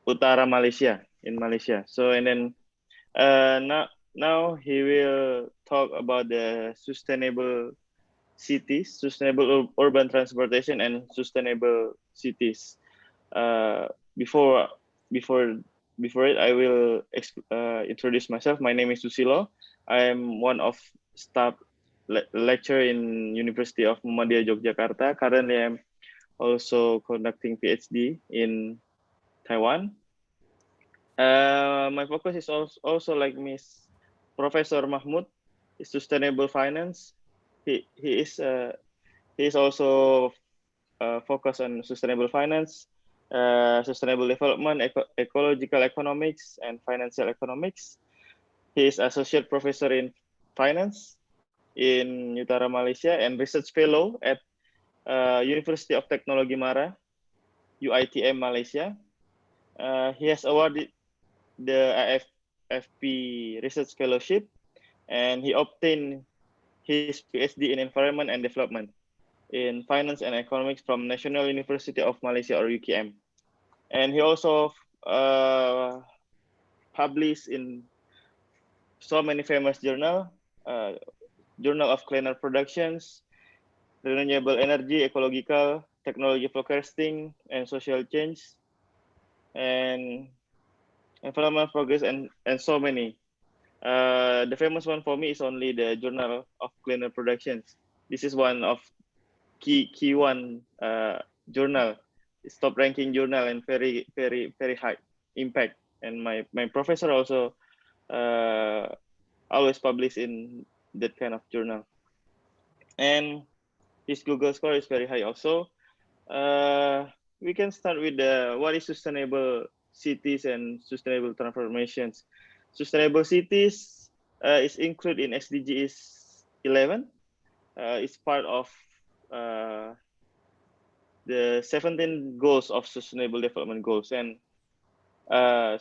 Utara Malaysia, in Malaysia. So and then now he will talk about the sustainable cities, sustainable urban transportation, and sustainable cities. Before before before it, I will introduce myself. My name is Susilo. I am one of staff lecturer in University of Muhammadiyah Yogyakarta. Currently, I'm also conducting PhD in Taiwan. My focus is also like Miss Professor Mahmoud, is sustainable finance. He is also focused on sustainable finance, sustainable development, ecological economics, and financial economics. He is associate professor in finance in Utara Malaysia and research fellow at University of Technology Mara, UITM Malaysia. He has awarded the IFP Research Fellowship, and he obtained his PhD in Environment and Development in Finance and Economics from National University of Malaysia, or UKM. And he also published in so many famous journals, Journal of Cleaner Productions, Renewable Energy, Ecological, Technology Forecasting, and Social Change, and Environmental Progress, and so many. The famous one for me is only the Journal of Cleaner Productions. This is one of key one journal. It's top ranking journal and very high impact. And my professor also always publish in that kind of journal. And his Google score is very high also. We can start with what is sustainable cities and sustainable transformations. Sustainable cities is included in SDGs 11. It's part of the 17 goals of Sustainable Development Goals, and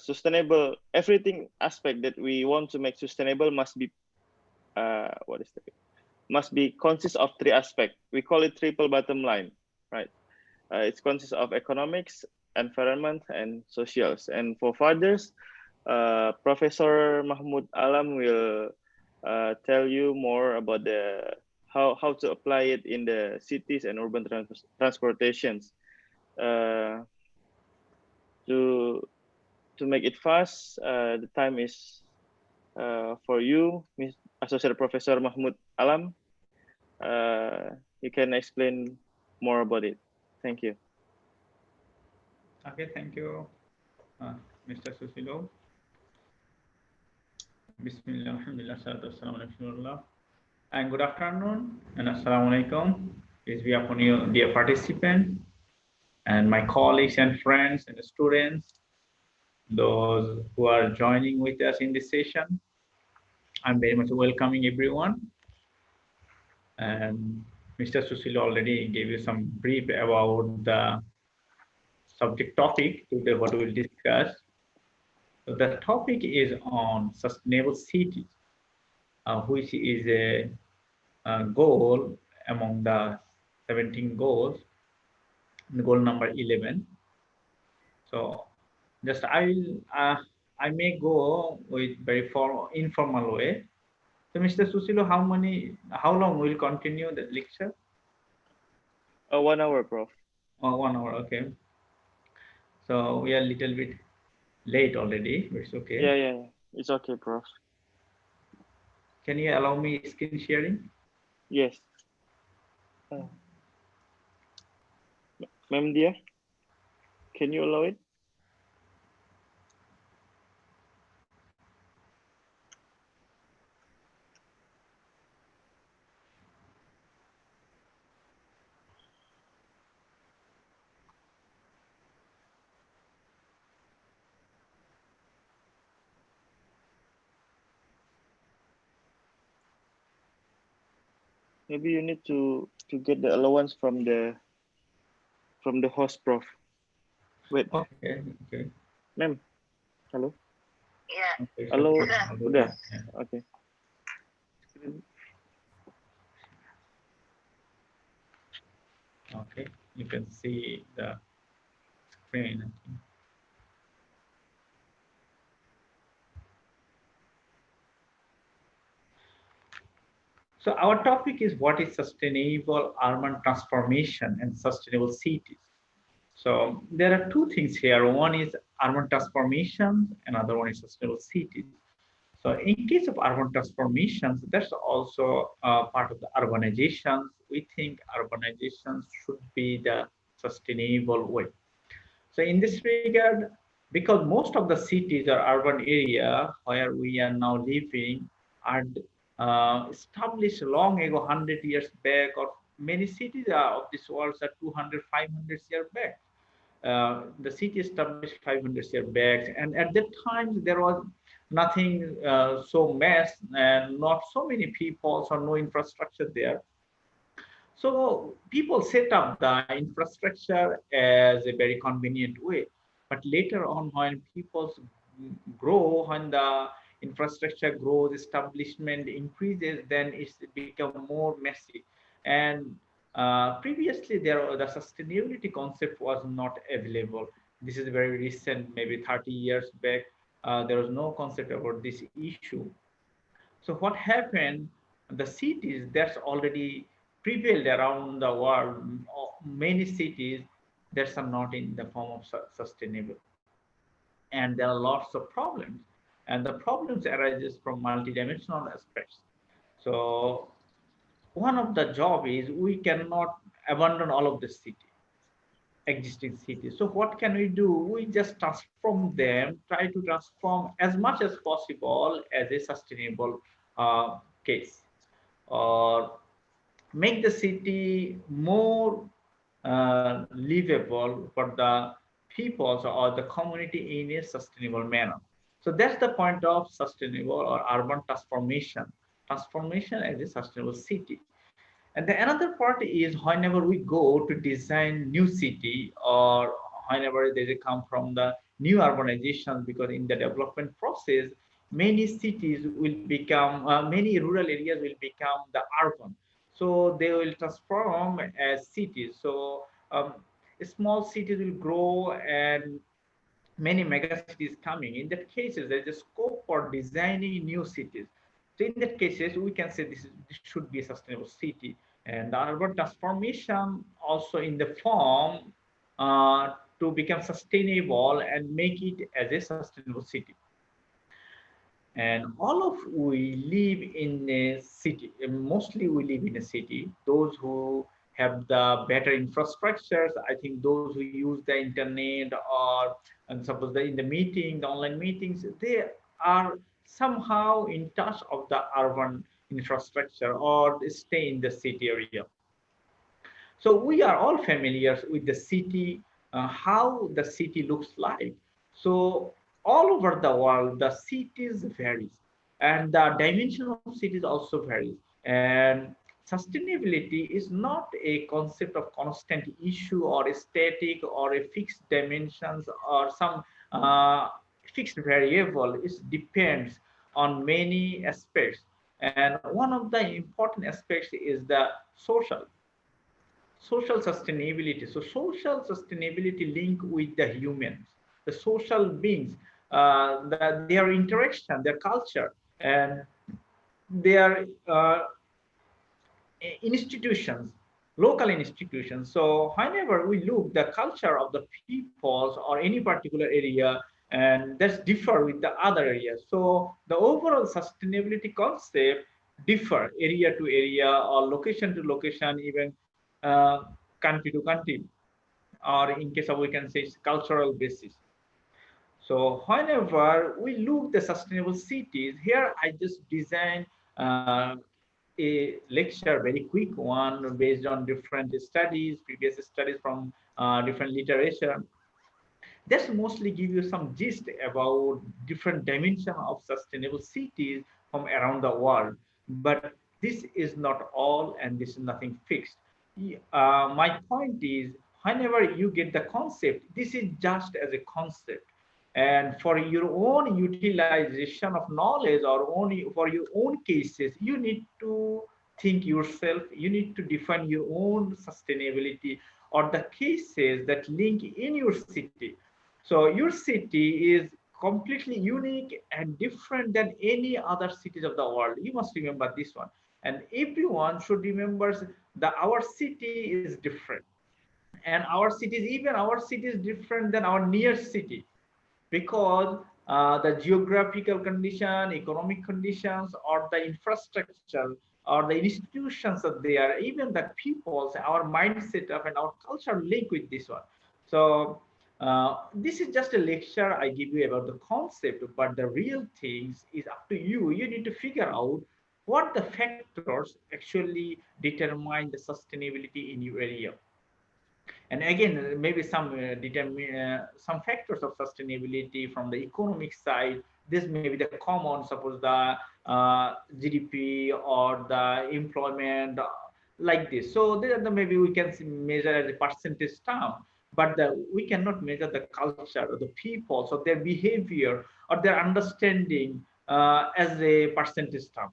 sustainable, everything aspect that we want to make sustainable must be must be consist of three aspects. We call it triple bottom line, right? It consists of economics, environment, and socials. And for fathers, Professor Mahmoud Alam will tell you more about the how to apply it in the cities and urban transportations. To make it fast, the time is for you, Associate Professor Mahmoud Alam. You can explain more about it. Thank you. Okay, thank you, Mr. Susilo. Bismillah, alhamdulillah, salatu wassalamu ala rasulillah. And good afternoon and assalamu alaikum. Peace be upon you, dear participant, and my colleagues and friends and students, those who are joining with us in this session. I'm very much welcoming everyone. And Mr. Susilo already gave you some brief about the subject topic today what we will discuss. So the topic is on sustainable cities, which is a goal among the 17 goals, goal number 11. So just I may go with very informal way. So Mr. Susilo, how long will continue the lecture? 1 hour, Prof. Oh, 1 hour, okay. So we are a little bit late already, but it's okay. Yeah, it's okay, Prof. Can you allow me screen sharing? Yes. Ma'am Dia, can you allow it? Maybe you need to get the allowance from the host, Prof. Wait. Okay. Ma'am, hello. Yeah. Okay, Hello. okay. Udah. Okay. Okay, you can see the screen. So our topic is what is sustainable urban transformation and sustainable cities. So there are two things here. One is urban transformation, another one is sustainable cities. So in case of urban transformations, that's also part of the urbanizations. We think urbanizations should be the sustainable way. So in this regard, because most of the cities or urban area where we are now living are established long ago, 100 years back, or many cities of this world are 200, 500 years back. The city established 500 years back, and at that time there was nothing so mass and not so many people, so no infrastructure there. So people set up the infrastructure as a very convenient way. But later on, when people grow, when the infrastructure grows, establishment increases, then it's become more messy. And previously, the sustainability concept was not available. This is very recent, maybe 30 years back. There was no concept about this issue. So what happened? The cities that's already prevailed around the world, many cities that are not in the form of sustainable, and there are lots of problems, and the problems arises from multidimensional aspects. So one of the job is we cannot abandon all of the city existing cities. So what can we do? We just transform them, try to transform as much as possible as a sustainable case, or make the city more livable for the peoples or the community in a sustainable manner. So that's the point of sustainable or urban transformation. Transformation as a sustainable city. And the another part is whenever we go to design new city or whenever they come from the new urbanization, because in the development process, many cities will become, many rural areas will become the urban. So they will transform as cities. So small cities will grow and many megacities coming. In that cases, there is a scope for designing new cities. So in that cases, we can say this should be a sustainable city. And the urban transformation also in the form to become sustainable and make it as a sustainable city. And all of we live in a city. Mostly we live in a city. Those who have the better infrastructures, I think those who use the internet or and suppose in the meeting, the online meetings, they are somehow in touch of the urban infrastructure or they stay in the city area. So we are all familiar with the city, how the city looks like. So all over the world, the cities varies, and the dimension of cities also varies. And sustainability is not a concept of constant issue or a static or a fixed dimensions or some fixed variable. It depends on many aspects. And one of the important aspects is the social social sustainability. So social sustainability link with the humans, the social beings, their interaction, their culture, and their institutions, local institutions. So whenever we look the culture of the peoples or any particular area, and that's differ with the other areas. So the overall sustainability concept differ area to area or location to location, even uh, country to country, or in case of we can say cultural basis. So whenever we look the sustainable cities, here I just designed a lecture, very quick one, based on different studies, previous studies from different literature. That's mostly give you some gist about different dimension of sustainable cities from around the world. But this is not all, and this is nothing fixed. My point is, whenever you get the concept, this is just as a concept. And for your own utilization of knowledge or only for your own cases, you need to think yourself, you need to define your own sustainability or the cases that link in your city. So your city is completely unique and different than any other cities of the world. You must remember this one. And everyone should remember that our city is different, and our city is different than our near city, because the geographical condition, economic conditions, or the infrastructure, or the institutions that they are, even the peoples, our mindset of and our culture link with this one. So this is just a lecture I give you about the concept, but the real things is up to you. You need to figure out what the factors actually determine the sustainability in your area. And again, maybe some factors of sustainability from the economic side. This may be the common, suppose the GDP or the employment, like this. So there, maybe we can measure as a percentage term, but we cannot measure the culture or the people, so their behavior or their understanding as a percentage term.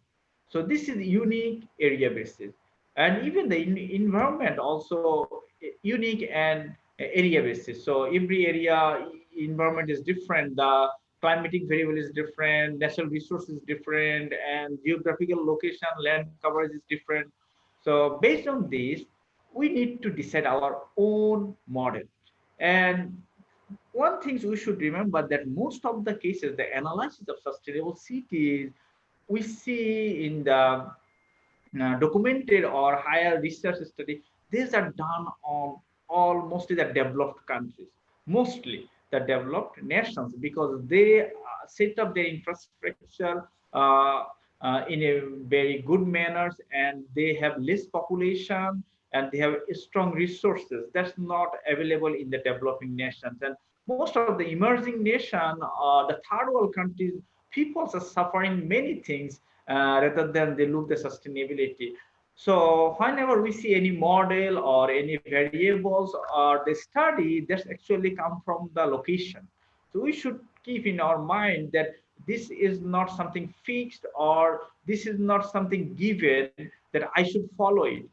So this is unique area basis, and even the environment also unique and area basis. So every area environment is different. The climatic variable is different, natural resource is different, and geographical location, land coverage is different. So based on this, we need to decide our own model. And one thing we should remember that most of the cases, the analysis of sustainable cities we see in the documented or higher research study, these are done on all mostly the developed countries, mostly the developed nations, because they set up their infrastructure in a very good manners, and they have less population, and they have strong resources that's not available in the developing nations. And most of the emerging nation, the third world countries, people are suffering many things rather than they look the sustainability. So whenever we see any model or any variables or the study, that's actually come from the location. So we should keep in our mind that this is not something fixed, or this is not something given that I should follow it.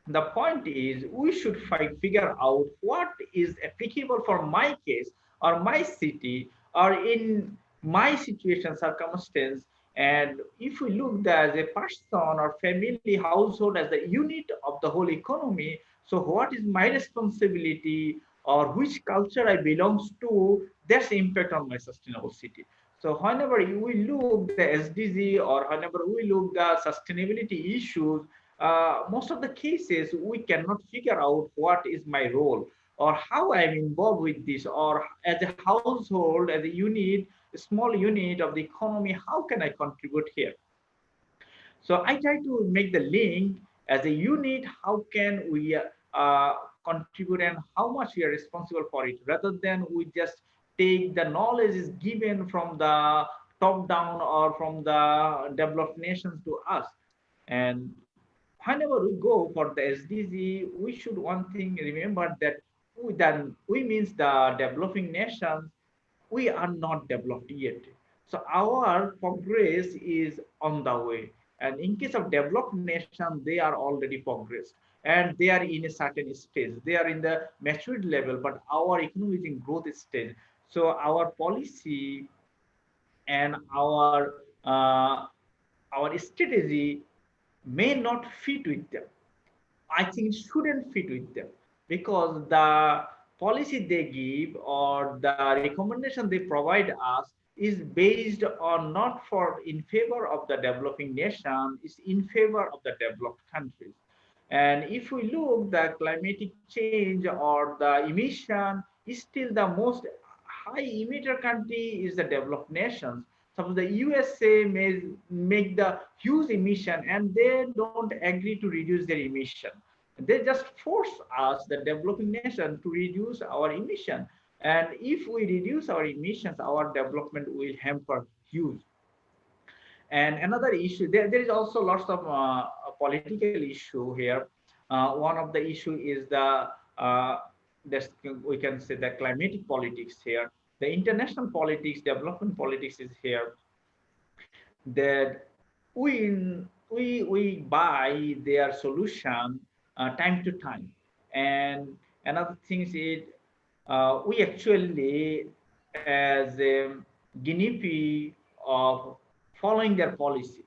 The point is we should figure out what is applicable for my case or my city or in my situation circumstance. And if we look as a person or family household as the unit of the whole economy, so what is my responsibility or which culture I belongs to, that's impact on my sustainable city. So whenever we look the SDG or whenever we look the sustainability issues, most of the cases we cannot figure out what is my role or how I'm involved with this, or as a household, as a unit, a small unit of the economy, how can I contribute here? So I try to make the link as a unit, how can we contribute and how much we are responsible for it, rather than we just take the knowledge is given from the top down or from the developed nations to us. And whenever we go for the SDG, we should one thing remember that we means the developing nations, we are not developed yet. So our progress is on the way. And in case of developed nation, they are already progressed and they are in a certain stage. They are in the matured level, but our economy is in growth stage. So our policy and our strategy may not fit with them. I think it shouldn't fit with them, because the policy they give or the recommendation they provide us is based on not for in favor of the developing nation, is in favor of the developed countries. And if we look, the climatic change or the emission is still the most high emitter country is the developed nations. Suppose the USA may make the huge emission and they don't agree to reduce their emission. They just force us, the developing nation, to reduce our emission. And if we reduce our emissions, our development will hamper huge. And another issue, there is also lots of political issue here. One of the issue is the this, we can say the climatic politics here. The international politics, development politics is here. That we buy their solution time to time. And another thing is we actually as a guinea pig of following their policy.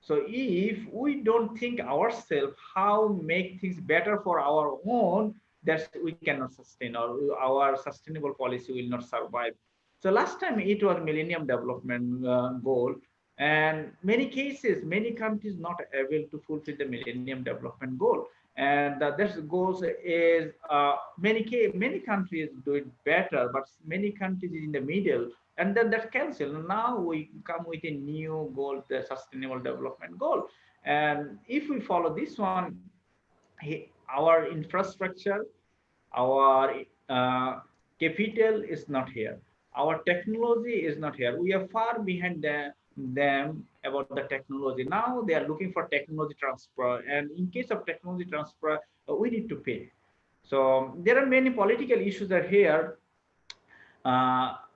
So if we don't think ourselves how make things better for our own, that we cannot sustain, or our sustainable policy will not survive. So last time it was Millennium Development Goal, and many cases, many countries not able to fulfill the Millennium Development Goal. And this goals is many countries do it better, but many countries is in the middle, and then that's cancelled. Now we come with a new goal, the Sustainable Development Goal. And if we follow this one, our infrastructure, our capital is not here, our technology is not here, we are far behind them about the technology. Now they are looking for technology transfer, and in case of technology transfer, we need to pay. So there are many political issues are here.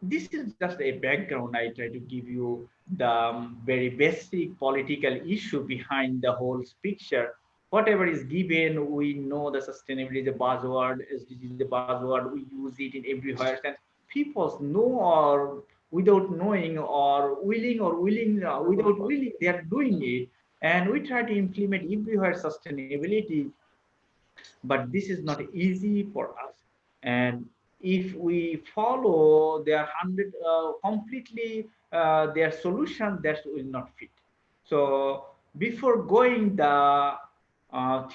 This is just a background. I try to give you the very basic political issue behind the whole picture. Whatever is given, we know the sustainability is a buzzword, SDG is a buzzword, we use it in everywhere, and people know, or without knowing, or willing, without willing, they are doing it. And we try to implement everywhere sustainability, but this is not easy for us. And if we follow their 100 completely their solution, that will not fit. So before going the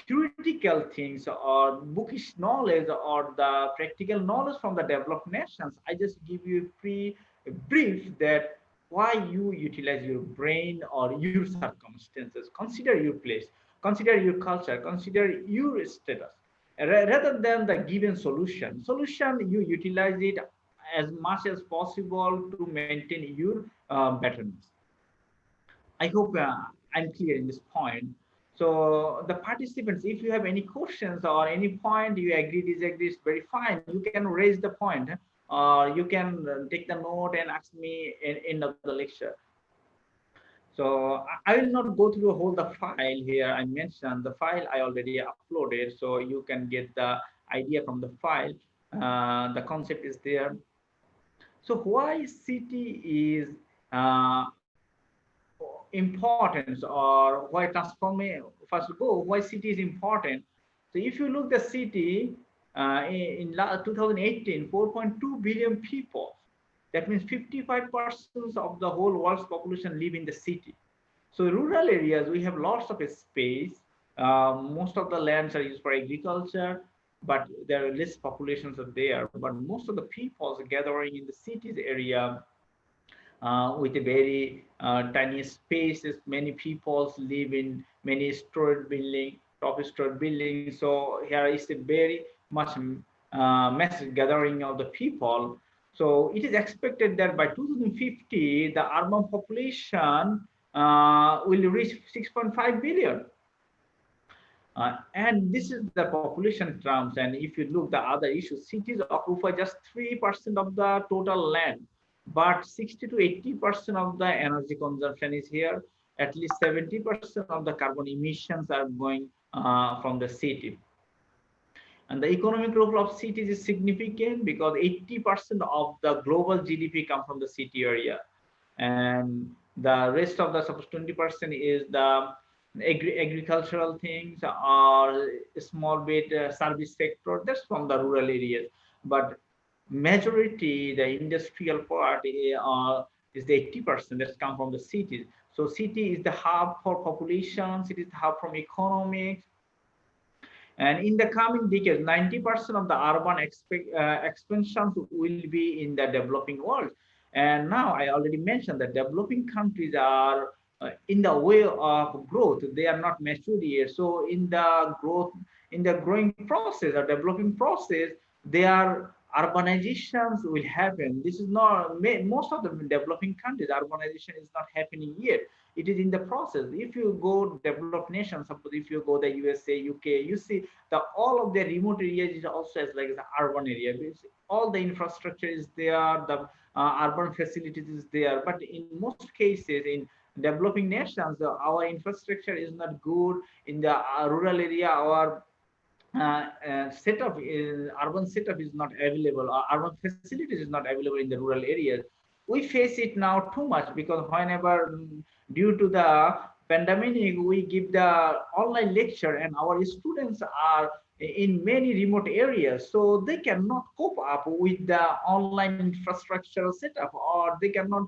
theoretical things or bookish knowledge or the practical knowledge from the developed nations, I just give you a brief that why you utilize your brain or your circumstances. Consider your place, consider your culture, consider your status, rather than the given solution. Solution, you utilize it as much as possible to maintain your betterness. I hope I'm clear in this point. So the participants, if you have any questions or any point you agree, disagree, it's very fine. You can raise the point, or you can take the note and ask me in end of the lecture. So I will not go through a whole the file here. I mentioned the file I already uploaded, so you can get the idea from the file. The concept is there. So why city is importance, or why transformation? First go, why city is important. So if you look the city in 2018, 4.2 billion people. That means 55% of the whole world's population live in the city. So rural areas, we have lots of space. Most of the lands are used for agriculture, but there are less populations are there. But most of the people are gathering in the cities area with a very tiny spaces. Many people live in many stored building, top stored buildings. So here is a very much massive gathering of the people. So it is expected that by 2050, the urban population will reach 6.5 billion. And this is the population terms. And if you look the other issues, cities occupy just 3% of the total land, but 60 to 80% of the energy consumption is here. At least 70% of the carbon emissions are going from the city. And the economic role of cities is significant because 80% of the global GDP come from the city area. And the rest of the suppose 20% is the agricultural things or a small bit service sector, that's from the rural areas. But majority, the industrial part is the 80% that's come from the cities. So city is the hub for population, it is the hub from economics. And in the coming decades, 90% of the urban expansions will be in the developing world. And now I already mentioned that developing countries are in the way of growth. They are not mature yet. So in the growth, in the growing process or developing process, their urbanizations will happen. This is not, most of the developing countries, urbanization is not happening yet. It is in the process. If you go developed nations, suppose if you go the USA, UK, you see the all of the remote areas is also as like the urban area. All the infrastructure is there, the urban facilities is there. But in most cases, in developing nations, our infrastructure is not good. In the rural area, our setup is urban setup is not available, or urban facilities is not available in the rural areas. We face it now too much because whenever due to the pandemic, we give the online lecture, and our students are in many remote areas, so they cannot cope up with the online infrastructure setup, or they cannot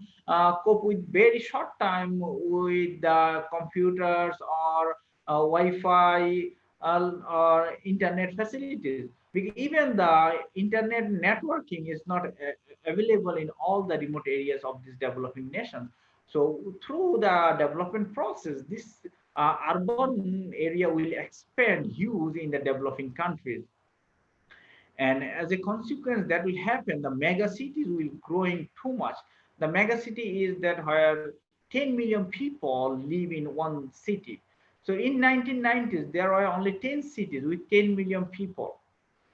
cope with very short time with the computers or Wi-Fi or internet facilities. Because even the internet networking is not available in all the remote areas of these developing nations. So through the development process, this urban area will expand huge in the developing countries. And as a consequence, that will happen. The mega cities will growing too much. The mega city is that where 10 million people live in one city. So in 1990s, there were only 10 cities with 10 million people.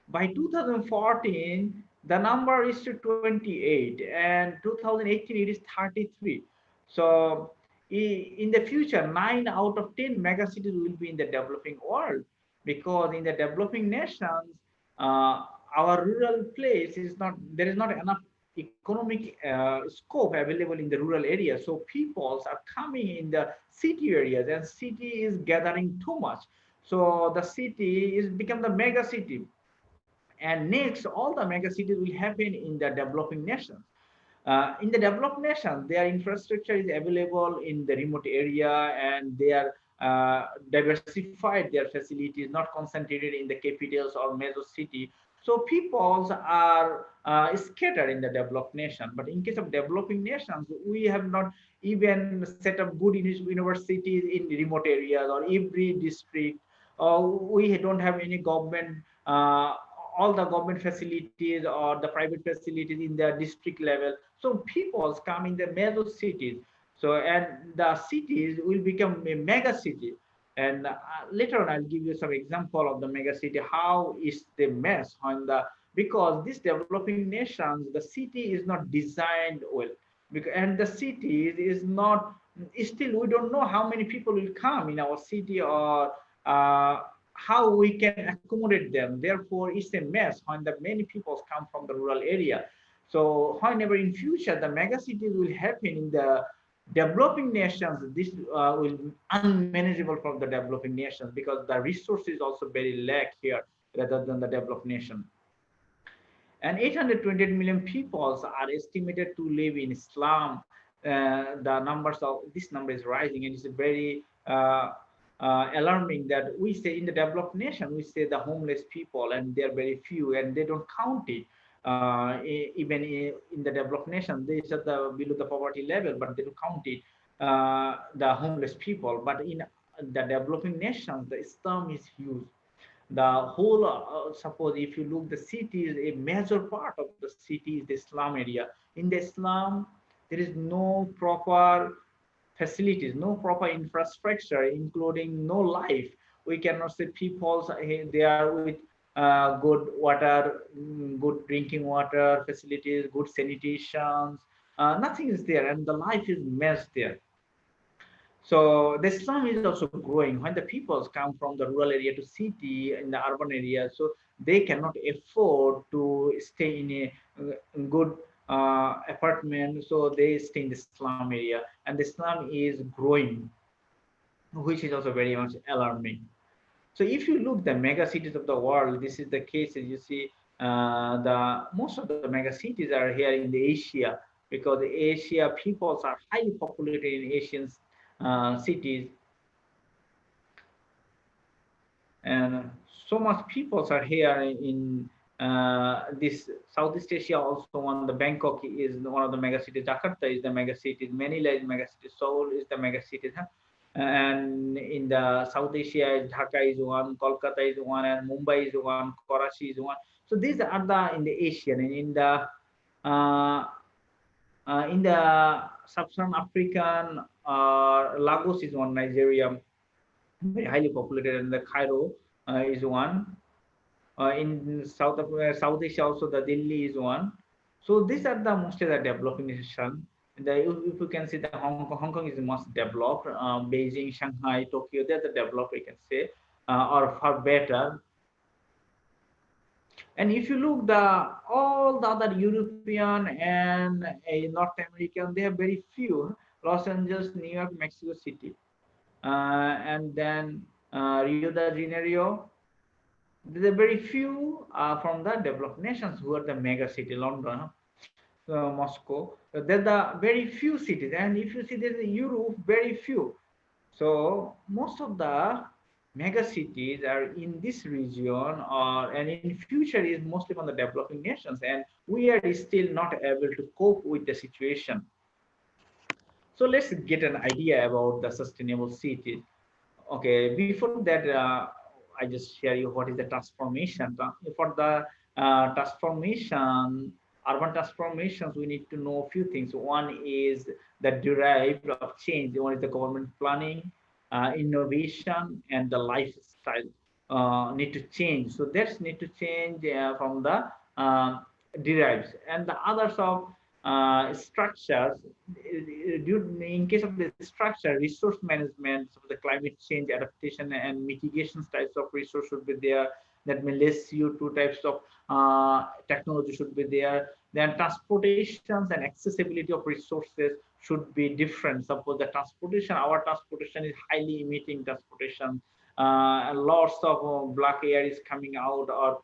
By 2014, the number is to 28, and 2018 it is 33. So in the future, 9 out of 10 megacities will be in the developing world, because in the developing nations, uh, our rural place is not, there is not enough economic scope available in the rural areas. So peoples are coming in the city areas, and city is gathering too much. So the city is become the mega city. And next, all the mega cities will happen in the developing nations. In the developed nations, their infrastructure is available in the remote area, and they are diversified. Their facilities not concentrated in the capitals or major city. So peoples are scattered in the developed nation. But in case of developing nations, we have not even set up good universities in remote areas or every district. We don't have any government. All the government facilities or the private facilities in the district level. So peoples come in the major cities. So and the cities will become a mega city. And later on, I'll give you some example of the mega city. How is the mess on the, because these developing nations, the city is not designed well, because, and the city is not, still we don't know how many people will come in our city, or how we can accommodate them. Therefore, it's a mess when the many people come from the rural area. So whenever in future the mega cities will happen in the developing nations, this will unmanageable for the developing nations, because the resources also very lack here rather than the developed nation. And 828 million people are estimated to live in slum. The numbers of this number is rising, and it's very alarming that we say in the developed nation, we say the homeless people, and they're very few, and they don't count it. Even in the developed nation, they are below the poverty level, but they don't count it, the homeless people. But in the developing nations, the slum is huge. The whole suppose if you look, the city is a major part of the city is the slum area. In the slum, there is no proper facilities, no proper infrastructure, including no life. We cannot say people they are with good water, good drinking water facilities, good sanitations. Nothing is there, and the life is messed there. So the slum is also growing when the peoples come from the rural area to city in the urban area. So they cannot afford to stay in a good apartment. So they stay in the slum area, and the slum is growing, which is also very much alarming. So if you look the mega cities of the world, this is the case. As you see, the most of the mega cities are here in the Asia, because the Asia peoples are highly populated in Asian cities, and so much peoples are here in this Southeast Asia. Also, one the Bangkok is one of the mega cities. Jakarta is the mega city. Manila is mega city. Seoul is the mega city. Huh? And in the South Asia, Dhaka is one, Kolkata is one, and Mumbai is one, Karachi is one. So these are the in the Asian, and uh, in the Sub-Saharan African, Lagos is one, Nigeria, very highly populated, and the Cairo is one. In South Asia also, the Delhi is one. So these are the mostly the developing nation. If you can see, the Hong Kong is the most developed. Beijing, Shanghai, Tokyo, they're the developed, we can say, or far better. And if you look the all the other European and North American, they have very few. Los Angeles, New York, Mexico City. and then Rio de Janeiro. There are very few from the developed nations who are the mega city, London, Moscow. There are very few cities, and if you see there in Europe, very few. So most of the mega cities are in this region, or and in future is mostly from the developing nations, and we are still not able to cope with the situation. So let's get an idea about the sustainable cities. Okay, before that, I just share you what is the transformation. For the transformation, urban transformations, we need to know a few things. One is the derived of change. One is the government planning, innovation, and the lifestyle need to change. So that's need to change from the derives, and the others of structures. In case of the structure, resource management, so the climate change adaptation and mitigation types of resource should be there. That means less CO2 types of technology should be there. Then transportations and accessibility of resources should be different. Suppose the transportation, our transportation is highly emitting transportation, and lots of black air is coming out, or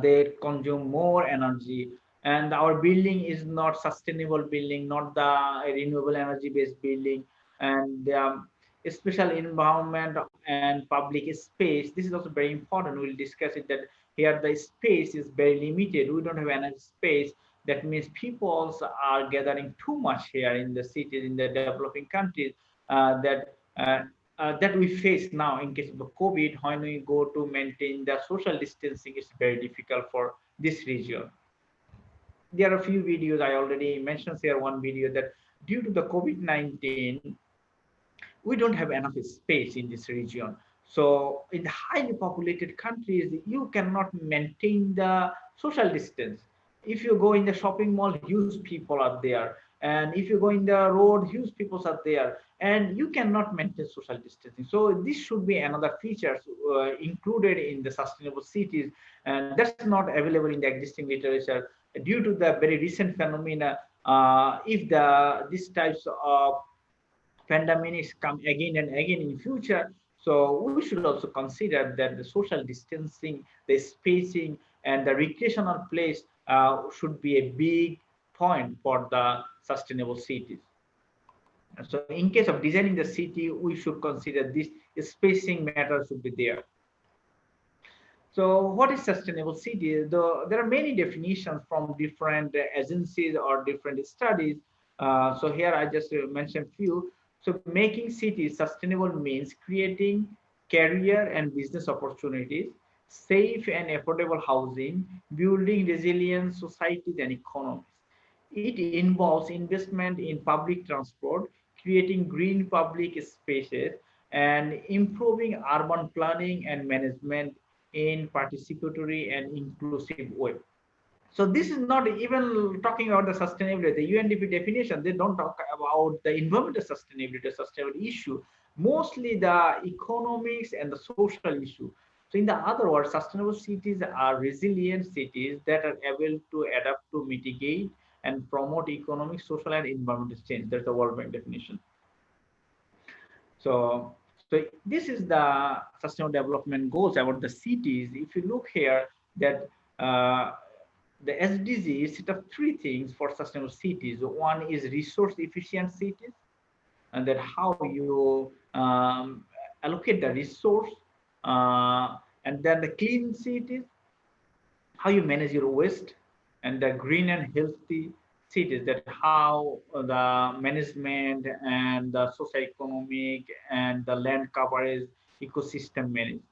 they consume more energy, and our building is not sustainable building, not the renewable energy based building, and special environment and public space. This is also very important. We'll discuss it, that here the space is very limited. We don't have enough space. That means people are gathering too much here in the cities, in the developing countries, that we face now in case of the COVID. When we go to maintain the social distancing, it's very difficult for this region. There are a few videos I already mentioned here. One video that due to the COVID-19, we don't have enough space in this region. So in the highly populated countries, you cannot maintain the social distance. If you go in the shopping mall, huge people are there. And if you go in the road, huge people are there. And you cannot maintain social distancing. So this should be another feature included in the sustainable cities. And that's not available in the existing literature. Due to the very recent phenomena, if these types of pandemics come again and again in future, so we should also consider that the social distancing, the spacing, and the recreational place should be a big point for the sustainable cities. So in case of designing the city, we should consider this spacing matter should be there. So what is sustainable city? There are many definitions from different agencies or different studies. So here I just mentioned few. So making cities sustainable means creating career and business opportunities, safe and affordable housing, building resilient societies and economies. It involves investment in public transport, creating green public spaces, and improving urban planning and management in participatory and inclusive way. So this is not even talking about the sustainability. The UNDP definition, they don't talk about the environmental sustainability, sustainable issue, mostly the economics and the social issue. So in the other words, sustainable cities are resilient cities that are able to adapt to mitigate and promote economic, social, and environmental change. That's the World Bank definition. So this is the sustainable development goals about the cities. If you look here, that the SDGs set up three things for sustainable cities. One is resource efficient cities, and that how you allocate the resource, and then the clean cities, how you manage your waste, and the green and healthy cities, that how the management and the socio-economic and the land coverage ecosystem managed.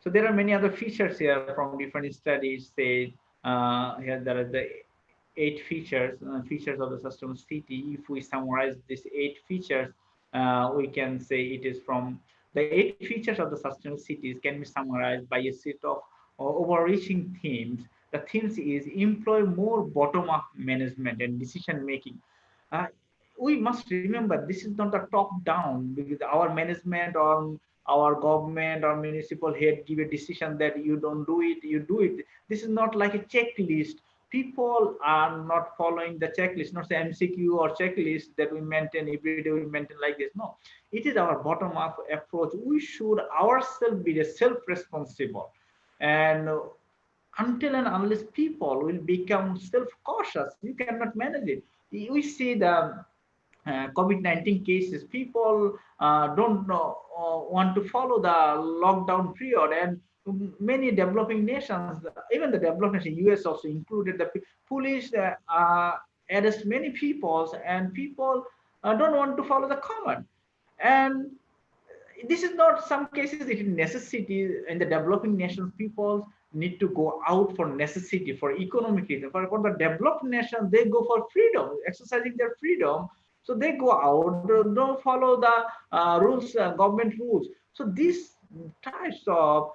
So there are many other features here from different studies. Say here there are the eight features of the sustainable city. If we summarize these eight features, we can say it is from the eight features of the sustainable cities can be summarized by a set of overreaching themes. The themes is employ more bottom-up management and decision making. Uh, we must remember this is not the top-down, because our management or our government or municipal head give a decision that you don't do it, you do it. This is not like a checklist People are not following the checklist, not say MCQ or checklist that we maintain every day, we maintain like this. No, it is our bottom up approach. We should ourselves be the self-responsible. And until and unless people will become self-cautious, you cannot manage it. We see the COVID-19 cases, people don't want to follow the lockdown period, and many developing nations, even the developed nations, US also included, the police arrest many people, and people don't want to follow the command. And this is not some cases it is necessity in the developing nations. People need to go out for necessity, for economic reason. For the developed nation, they go for freedom, exercising their freedom. So they go out, don't follow the rules, government rules. So these types of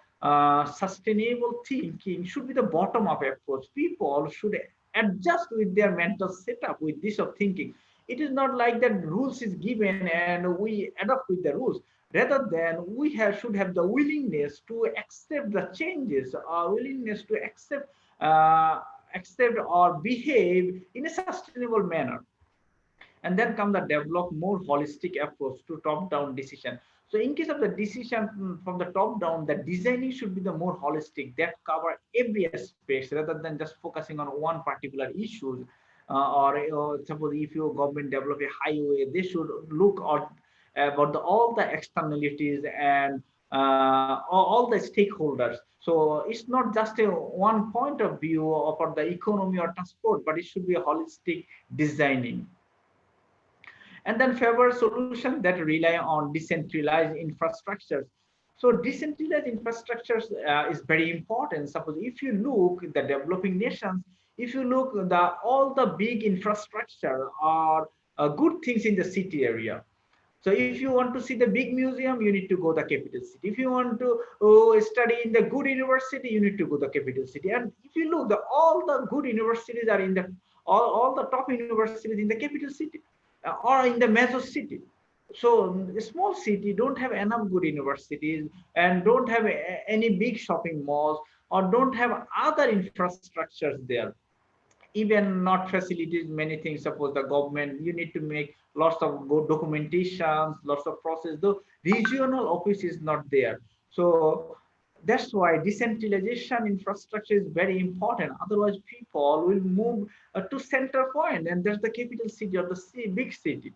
sustainable thinking should be the bottom up approach. People should adjust with their mental setup with this of thinking. It is not like that rules is given and we adapt with the rules. Rather than we should have the willingness to accept the changes, or willingness to accept or behave in a sustainable manner. And then come the develop more holistic approach to top down decision. So in case of the decision from the top down, the designing should be the more holistic, that cover every aspect rather than just focusing on one particular issue. Or suppose if your government develop a highway, they should look at about all the externalities and all the stakeholders. So it's not just a one point of view for the economy or transport, but it should be a holistic designing. And then favor solutions that rely on decentralized infrastructures. So decentralized infrastructures is very important. Suppose if you look at the developing nations, if you look the all the big infrastructure are good things in the city area. So if you want to see the big museum, you need to go the capital city. If you want to study in the good university, you need to go the capital city. And if you look, all the good universities are in the all the top universities in the capital city or in the major city. So a small city don't have enough good universities and don't have any big shopping malls or don't have other infrastructures there, even not facilities, many things. Suppose the government, you need to make lots of good documentations, lots of process, the regional office is not there. So that's why decentralization infrastructure is very important. Otherwise people will move to center point, and that's the capital city or the big city.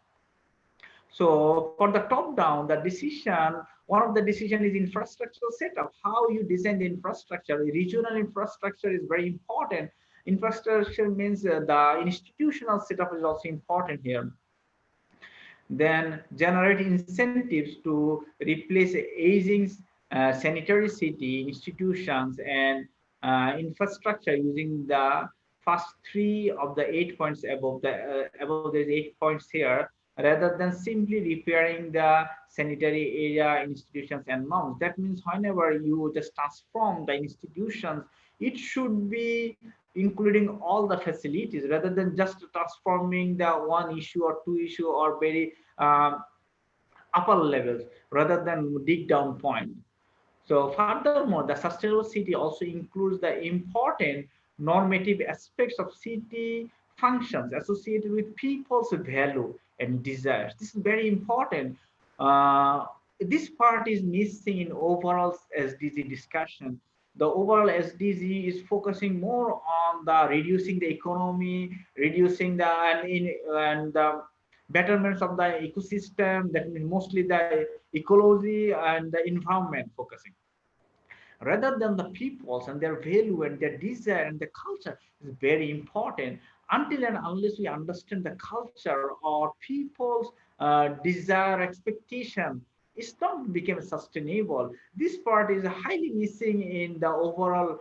So for the top down, the decision, one of the decision is infrastructural setup, how you design the infrastructure. Regional infrastructure is very important. Infrastructure means the institutional setup is also important here. Then generate incentives to replace aging sanitary city institutions and infrastructure using the first three of the 8 points above. Above there's 8 points here, rather than simply repairing the sanitary area, institutions, and norms. That means whenever you just transform the institutions, it should be including all the facilities rather than just transforming the one issue or two issue or very upper levels rather than dig down point. So furthermore, the sustainable city also includes the important normative aspects of city functions associated with people's value and desires. This is very important. Uh, this part is missing in overall SDG discussion. The overall SDG is focusing more on the reducing the economy, reducing the and the betterments of the ecosystem. That means mostly the ecology and the environment focusing rather than the peoples and their value and their desire and the culture is very important. Until and unless we understand the culture or people's desire expectation, it's not become sustainable. This part is highly missing in the overall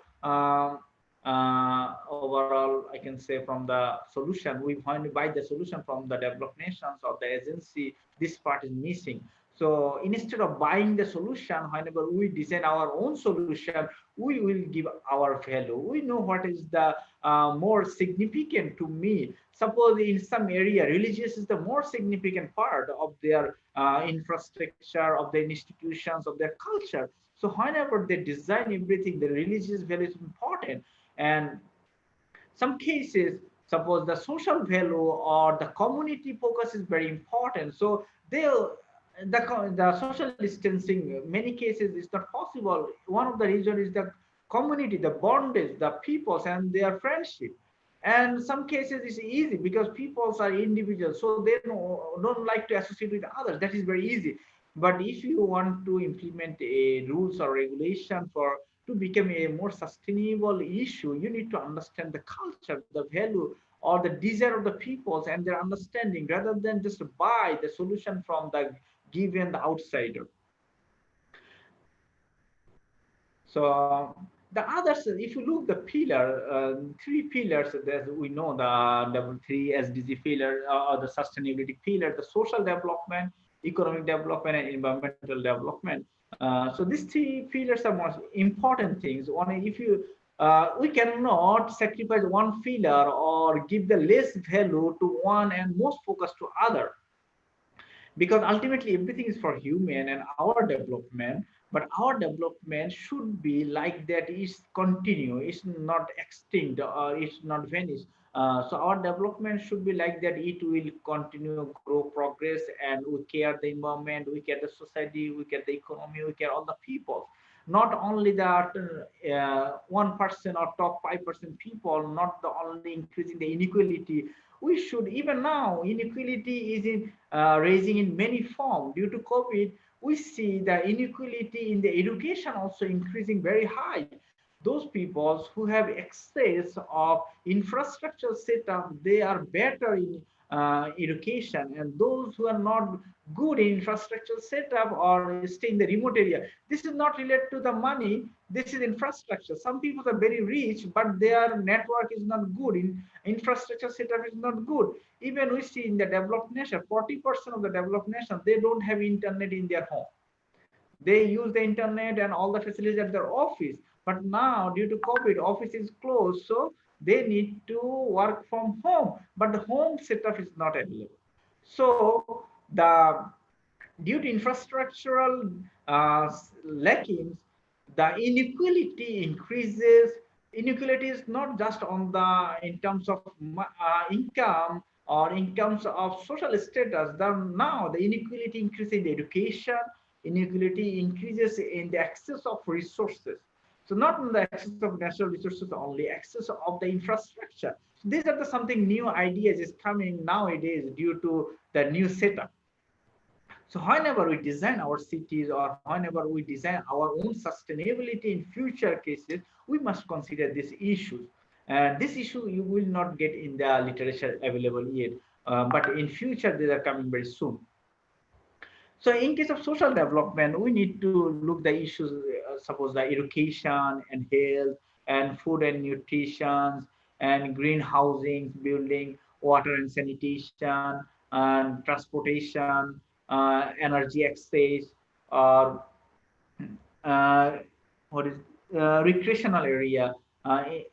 overall, I can say, from the solution we find by the solution from the developed nations or the agency, this part is missing. So instead of buying the solution, whenever we design our own solution, we will give our value. We know what is the more significant to me. Suppose in some area, religious is the more significant part of their infrastructure, of their institutions, of their culture. So whenever they design everything, the religious value is important. And Some cases, suppose the social value or the community focus is very important. So the social distancing, many cases is not possible. One of the reason is the community, the bondage, the peoples and their friendship. And some cases it's easy because peoples are individuals, so they don't like to associate with others. That is very easy. But if you want to implement a rules or regulation for to become a more sustainable issue, you need to understand the culture, the value, or the desire of the peoples and their understanding, rather than just buy the solution from the given the outsider. So the others, if you look the pillar, three pillars that we know, the double three SDG pillar, or the sustainability pillar, the social development, economic development, and environmental development. So these three pillars are most important things. One, if you we cannot sacrifice one pillar or give the less value to one and most focus to other, because ultimately everything is for human and our development. But our development should be like that, is continue, it's not extinct or it's not vanished. So our development should be like that, it will continue grow progress, and we care the environment, we care the society, we care the economy, we care all the people, not only the 1% or top 5% people, not the only increasing the inequality. We should, even now inequality is in raising in many forms due to COVID. We see the inequality in the education also increasing very high. Those people who have access of infrastructure setup, they are better in education, and those who are not good in infrastructure setup or stay in the remote area. This is not related to the money. This is infrastructure. Some people are very rich, but their network is not good. In infrastructure setup is not good. Even we see in the developed nation, 40% of the developed nation, they don't have internet in their home. They use the internet and all the facilities at their office. But now, due to COVID, office is closed, so they need to work from home. But the home setup is not available. So the due to infrastructural lackings, the inequality increases. Inequality is not just on the in terms of income or in terms of social status. Now the inequality increases in the education, inequality increases in the access of resources. So not in the access of natural resources only, access of the infrastructure. So these are the something new ideas is coming nowadays due to the new setup. So whenever we design our cities or whenever we design our own sustainability in future cases, we must consider these issues. And this issue you will not get in the literature available yet, but in future they are coming very soon. So in case of social development, we need to look the issues, suppose the education and health and food and nutrition and green housing, building, water and sanitation and transportation, energy access, or uh, what is recreational area.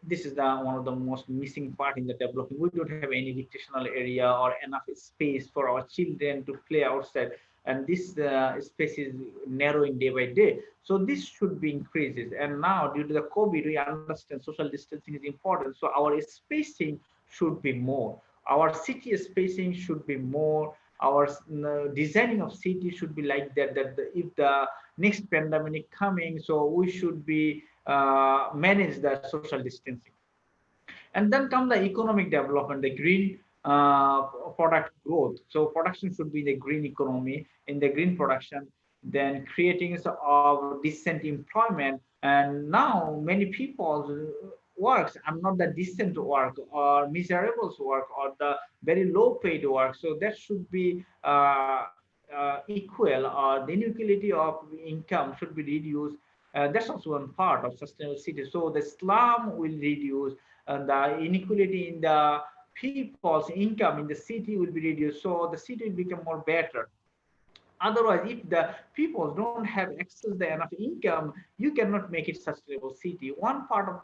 This is the one of the most missing part in the development. We don't have any recreational area or enough space for our children to play outside, and this space is narrowing day by day. So this should be increases. And now, due to the COVID, we understand social distancing is important. So our spacing should be more. Our city spacing should be more. Our designing of city should be like that. If the next pandemic coming, so we should be manage the social distancing. And then come the economic development, the green product growth. So production should be the green economy, in the green production, then creating of decent employment. And now many people works are not the decent work or miserable work or the very low paid work. So that should be equal, or the inequality of income should be reduced. That's also one part of sustainable city. So the slum will reduce, and the inequality in the people's income in the city will be reduced. So the city will become more better. Otherwise, if the people don't have access to enough income, you cannot make it sustainable city. One part of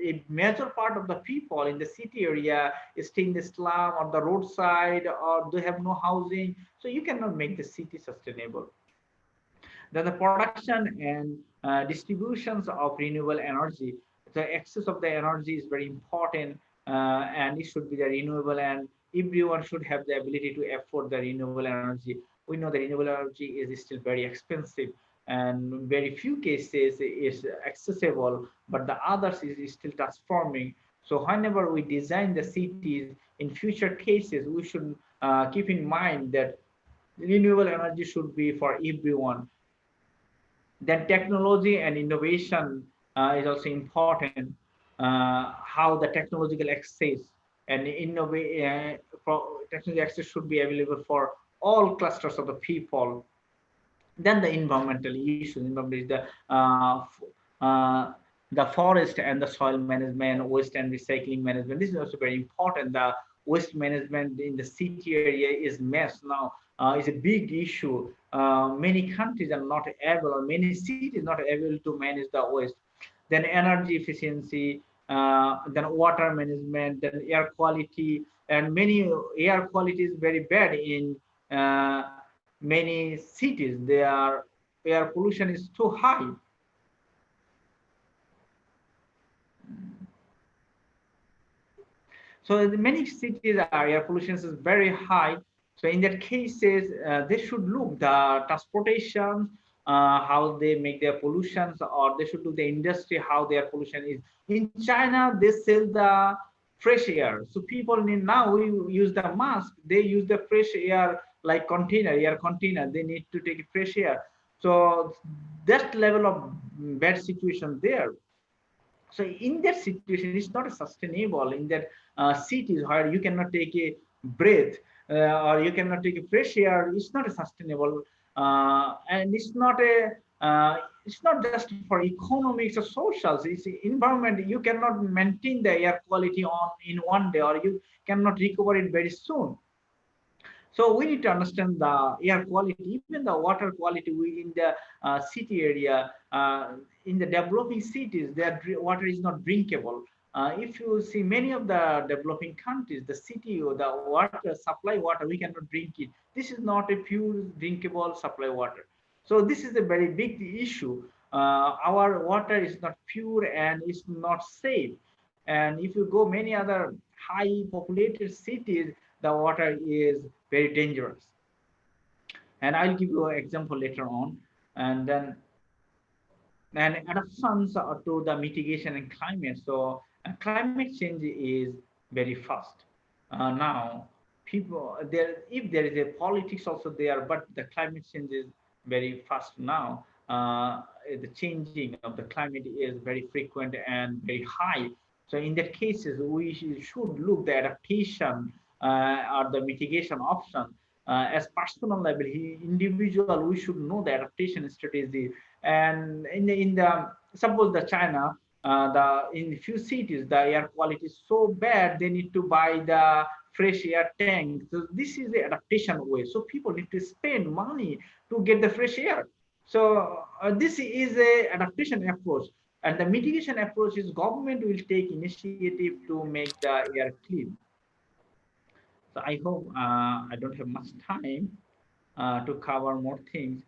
a major part of the people in the city area is stay in the slum or the roadside, or they have no housing. So you cannot make the city sustainable. Then the production and distributions of renewable energy. The access of the energy is very important. and it should be the renewable, and everyone should have the ability to afford the renewable energy. We know the renewable energy is still very expensive, and very few cases is accessible, but the others is still transforming. So whenever we design the cities in future cases, we should keep in mind that renewable energy should be for everyone. Then technology and innovation is also important. How the technological access and innovate for technology access should be available for all clusters of the people. Then the environmental issues. Environment is uh, the forest and the soil management, waste and recycling management. This is also very important. The waste management in the city area is mess now. Is a big issue. Many countries are not able, or many cities not able to manage the waste. Then energy efficiency, then water management, then air quality, and many air quality is very bad in many cities. Their air pollution is too high. So many cities are air pollution is very high. So in that cases, they should look the transportation, how they make their pollutions, or they should do the industry how their pollution is. In China, they sell the fresh air. So people need now we use the mask. They use the fresh air like container, air container. They need to take fresh air. So that level of bad situation there. So in that situation, it's not sustainable. In that cities where you cannot take a breath, or you cannot take a fresh air, it's not a sustainable, and it's not just for economics or socials. It's environment. You cannot maintain the air quality on in one day, or you cannot recover it very soon. So we need to understand the air quality, even the water quality. We in the city area, in the developing cities, their water is not drinkable. If you see many of the developing countries, the city or the water supply water, we cannot drink it. This is not a pure drinkable supply water. So this is a very big issue. Our water is not pure and it's not safe. And if you go many other high populated cities, the water is very dangerous. And I'll give you an example later on. And then and adaptations to the mitigation and climate. So climate change is very fast. Now, people there, if there is a politics also there, but the climate change is very fast now. The changing of the climate is very frequent and very high. So in that cases, we should look the adaptation or the mitigation option as personal level. Individual, we should know the adaptation strategy. And in the suppose the China, the in few cities the air quality is so bad they need to buy the fresh air tank. So this is the adaptation way. So people need to spend money to get the fresh air. So this is a adaptation approach. And the mitigation approach is government will take initiative to make the air clean. So I hope I don't have much time to cover more things.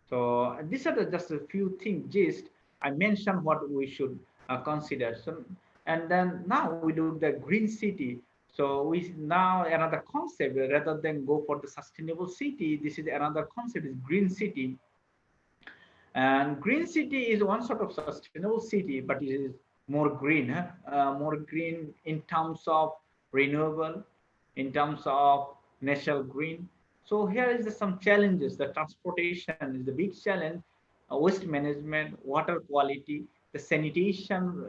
So these are just a few things. Just I mentioned what we should consider. So and then now we look the green city. So we now another concept rather than go for the sustainable city. This is another concept is green city. And green city is one sort of sustainable city, but it is more green, huh? More green in terms of renewable, in terms of natural green. So here is some challenges. The transportation is the big challenge, waste management, water quality, the sanitation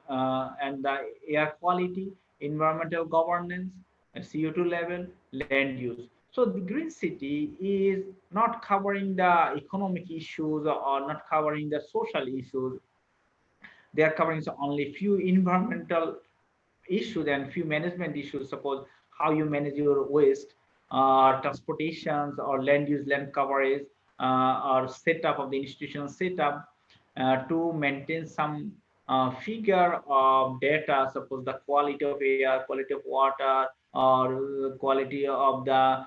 and the air quality, environmental governance, CO2 level, land use. So the green city is not covering the economic issues or not covering the social issues. They are covering only few environmental issues and few management issues. Suppose how you manage your waste, transportations, or land use, land coverage, or setup of the institutional setup to maintain some figure of data. Suppose the quality of air, quality of water, or quality of the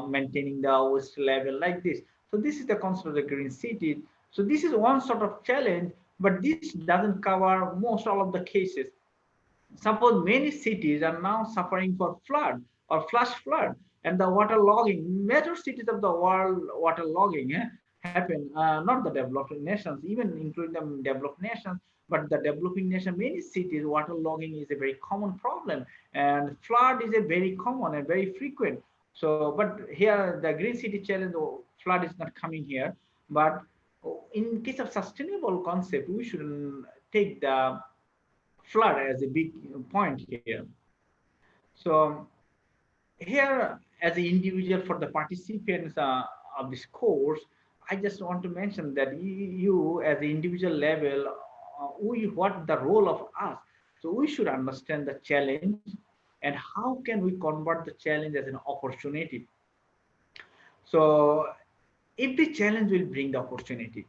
maintaining the waste level like this. So this is the concept of the green city. So this is one sort of challenge, but this doesn't cover most all of the cases. Suppose many cities are now suffering for flood or flash flood, and the water logging. Major cities of the world water logging happen. Not the developed nations, even including the developed nations, but the developing nation. Many cities water logging is a very common problem, and flood is a very common and very frequent. So, but here the green city challenge, flood is not coming here. But in case of sustainable concept, we should take the flood as a big point here. So here, as an individual for the participants of this course, I just want to mention that you as an individual level, what the role of us. So we should understand the challenge and how can we convert the challenge as an opportunity. So every challenge will bring the opportunity.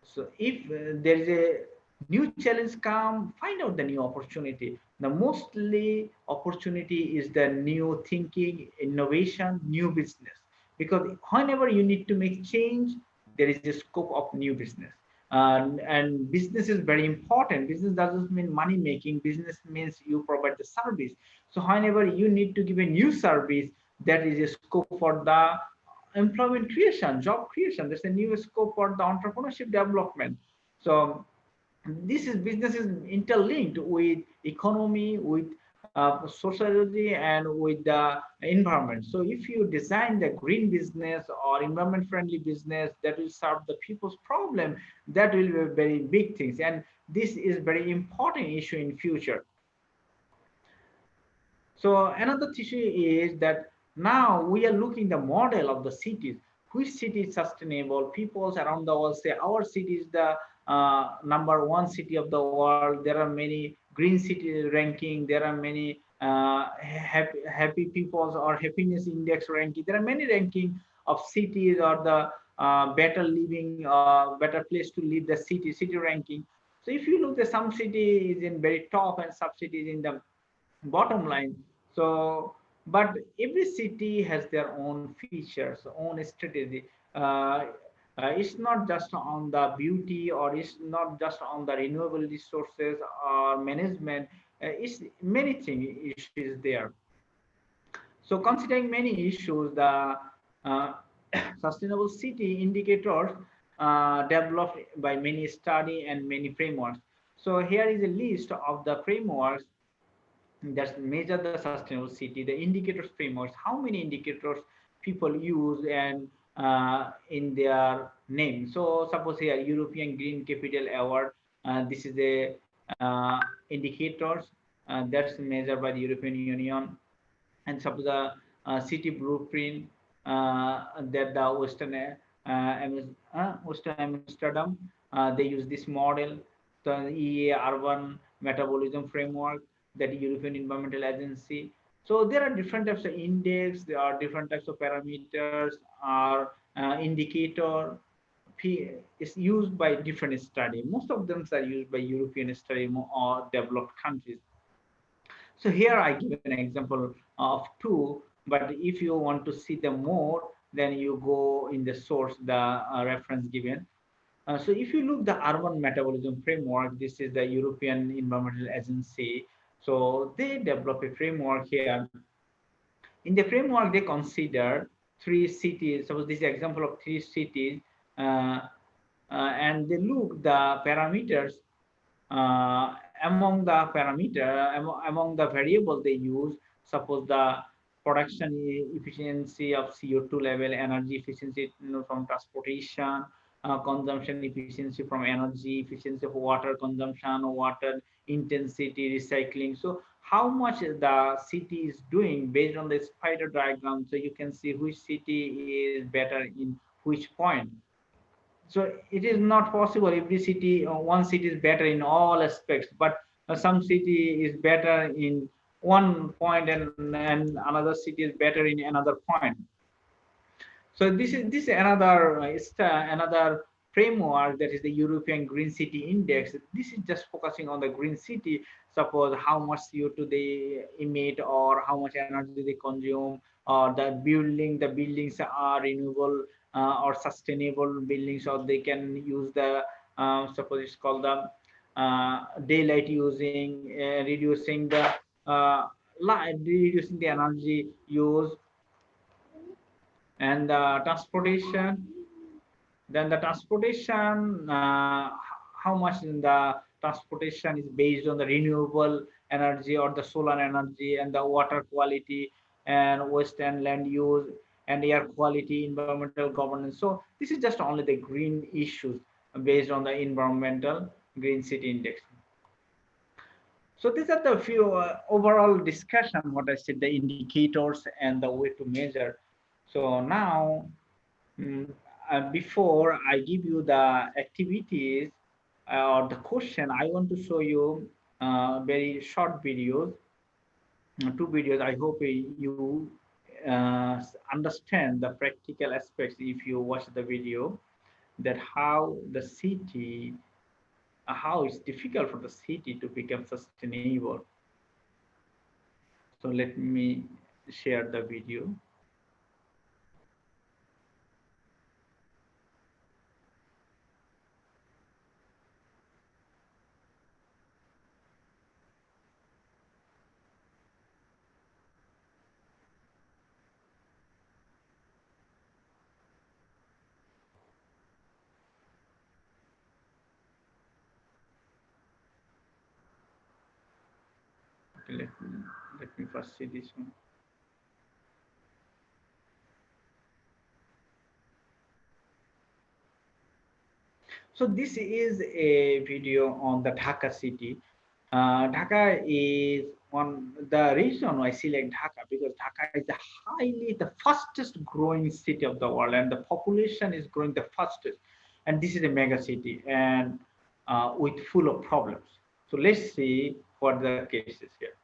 So if there is a new challenge come, find out the new opportunity. The mostly opportunity is the new thinking, innovation, new business. Because whenever you need to make change, there is a scope of new business. And business is very important. Business doesn't mean money making. Business means you provide the service. So whenever you need to give a new service, that is a scope for the employment creation, job creation. There's a new scope for the entrepreneurship development. So this is business is interlinked with economy, with sociology, and with the environment. So if you design the green business or environment friendly business that will solve the people's problem, that will be very big things. And this is very important issue in future. So another issue is that now we are looking the model of the cities. Which city is sustainable? Peoples around the world say our city is the number one city of the world. There are many green city ranking. There are many happy peoples or happiness index ranking. There are many ranking of cities or the better living, better place to live. The city ranking. So if you look, the some city is in very top and some cities in the bottom line. So but every city has their own features, own strategy. It's not just on the beauty, or it's not just on the renewable resources or management. It's many things issues there. So considering many issues, the uh, sustainable city indicators developed by many study and many frameworks. So here is a list of the frameworks that measure the sustainable city, the indicators frameworks, how many indicators people use and in their name. So suppose here European Green Capital Award, this is the indicators that's measured by the European Union. And suppose the city blueprint that the Western Amsterdam, they use this model. The EA urban metabolism framework, that European Environmental Agency. So there are different types of index, there are different types of parameters or indicator is used by different study. Most of them are used by European study or developed countries. So here I give an example of two, but if you want to see them more, then you go in the source, the reference given. So if you look the urban metabolism framework, this is the European Environmental Agency. So they develop a framework here. In the framework, they consider three cities. Suppose this is example of three cities, uh, and they look the parameters among the among the variables they use. Suppose the production efficiency of CO2 level, energy efficiency, from transportation, consumption efficiency from energy, efficiency of water consumption, water intensity, recycling. So how much the city is doing based on the spider diagram, so you can see which city is better in which point. So it is not possible every city, one city is better in all aspects, but some city is better in one point, and another city is better in another point. So this is another another framework, that is the European Green City Index. This is just focusing on the green city. Suppose how much CO2 they emit, or how much energy they consume, or the buildings are renewable or sustainable buildings, or they can use the suppose it's called the daylight using, reducing the energy use, and transportation. Then the transportation, how much in the transportation is based on the renewable energy or the solar energy, and the water quality and waste and land use and air quality, environmental governance. So this is just only the green issues based on the environmental green city index. So these are the few overall discussion, what I said, the indicators and the way to measure. So now, before I give you the activities or the question, I want to show you very short videos, two videos. I hope you understand the practical aspects if you watch the video, that how the city, how it's difficult for the city to become sustainable. So let me share the video. Okay, let me first see this one. So this is a video on the Dhaka city. Dhaka is one, the reason I select Dhaka, because Dhaka is the fastest growing city of the world, and the population is growing the fastest. And this is a mega city and with full of problems. So let's see what the cases here.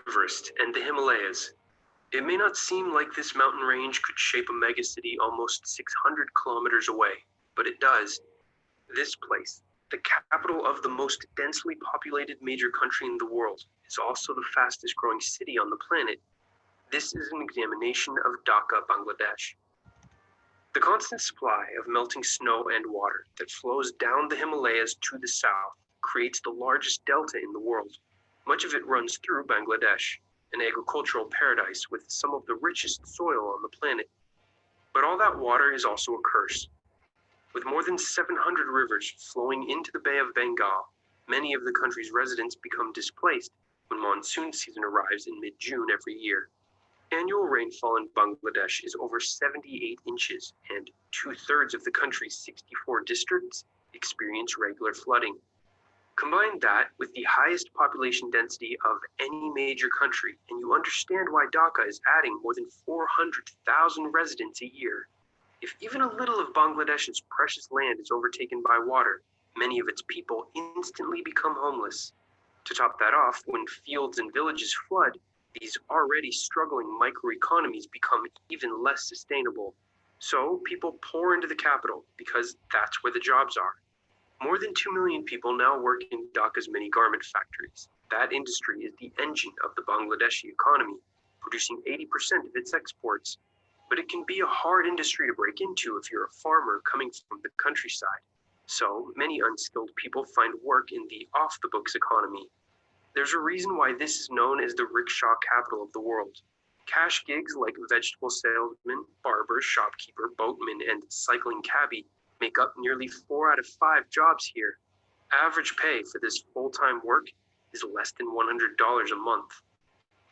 Everest and the Himalayas. It may not seem like this mountain range could shape a megacity almost 600 kilometers away, but it does. This place, the capital of the most densely populated major country in the world, is also the fastest growing city on the planet. This is an examination of Dhaka, Bangladesh. The constant supply of melting snow and water that flows down the Himalayas to the south creates the largest delta in the world. Much of it runs through Bangladesh, an agricultural paradise with some of the richest soil on the planet. But all that water is also a curse. With more than 700 rivers flowing into the Bay of Bengal, many of the country's residents become displaced when monsoon season arrives in mid-June every year. Annual rainfall in Bangladesh is over 78 inches, and 2/3 of the country's 64 districts experience regular flooding. Combine that with the highest population density of any major country, and you understand why Dhaka is adding more than 400,000 residents a year. If even a little of Bangladesh's precious land is overtaken by water, many of its people instantly become homeless. To top that off, when fields and villages flood, these already struggling microeconomies become even less sustainable. So people pour into the capital because that's where the jobs are. More than 2 million people now work in Dhaka's many garment factories. That industry is the engine of the Bangladeshi economy, producing 80% of its exports. But it can be a hard industry to break into if you're a farmer coming from the countryside. So many unskilled people find work in the off-the-books economy. There's a reason why this is known as the rickshaw capital of the world. Cash gigs like vegetable salesman, barber, shopkeeper, boatman, and cycling cabbie make up nearly 4 out of 5 jobs here. Average pay for this full-time work is less than $100 a month.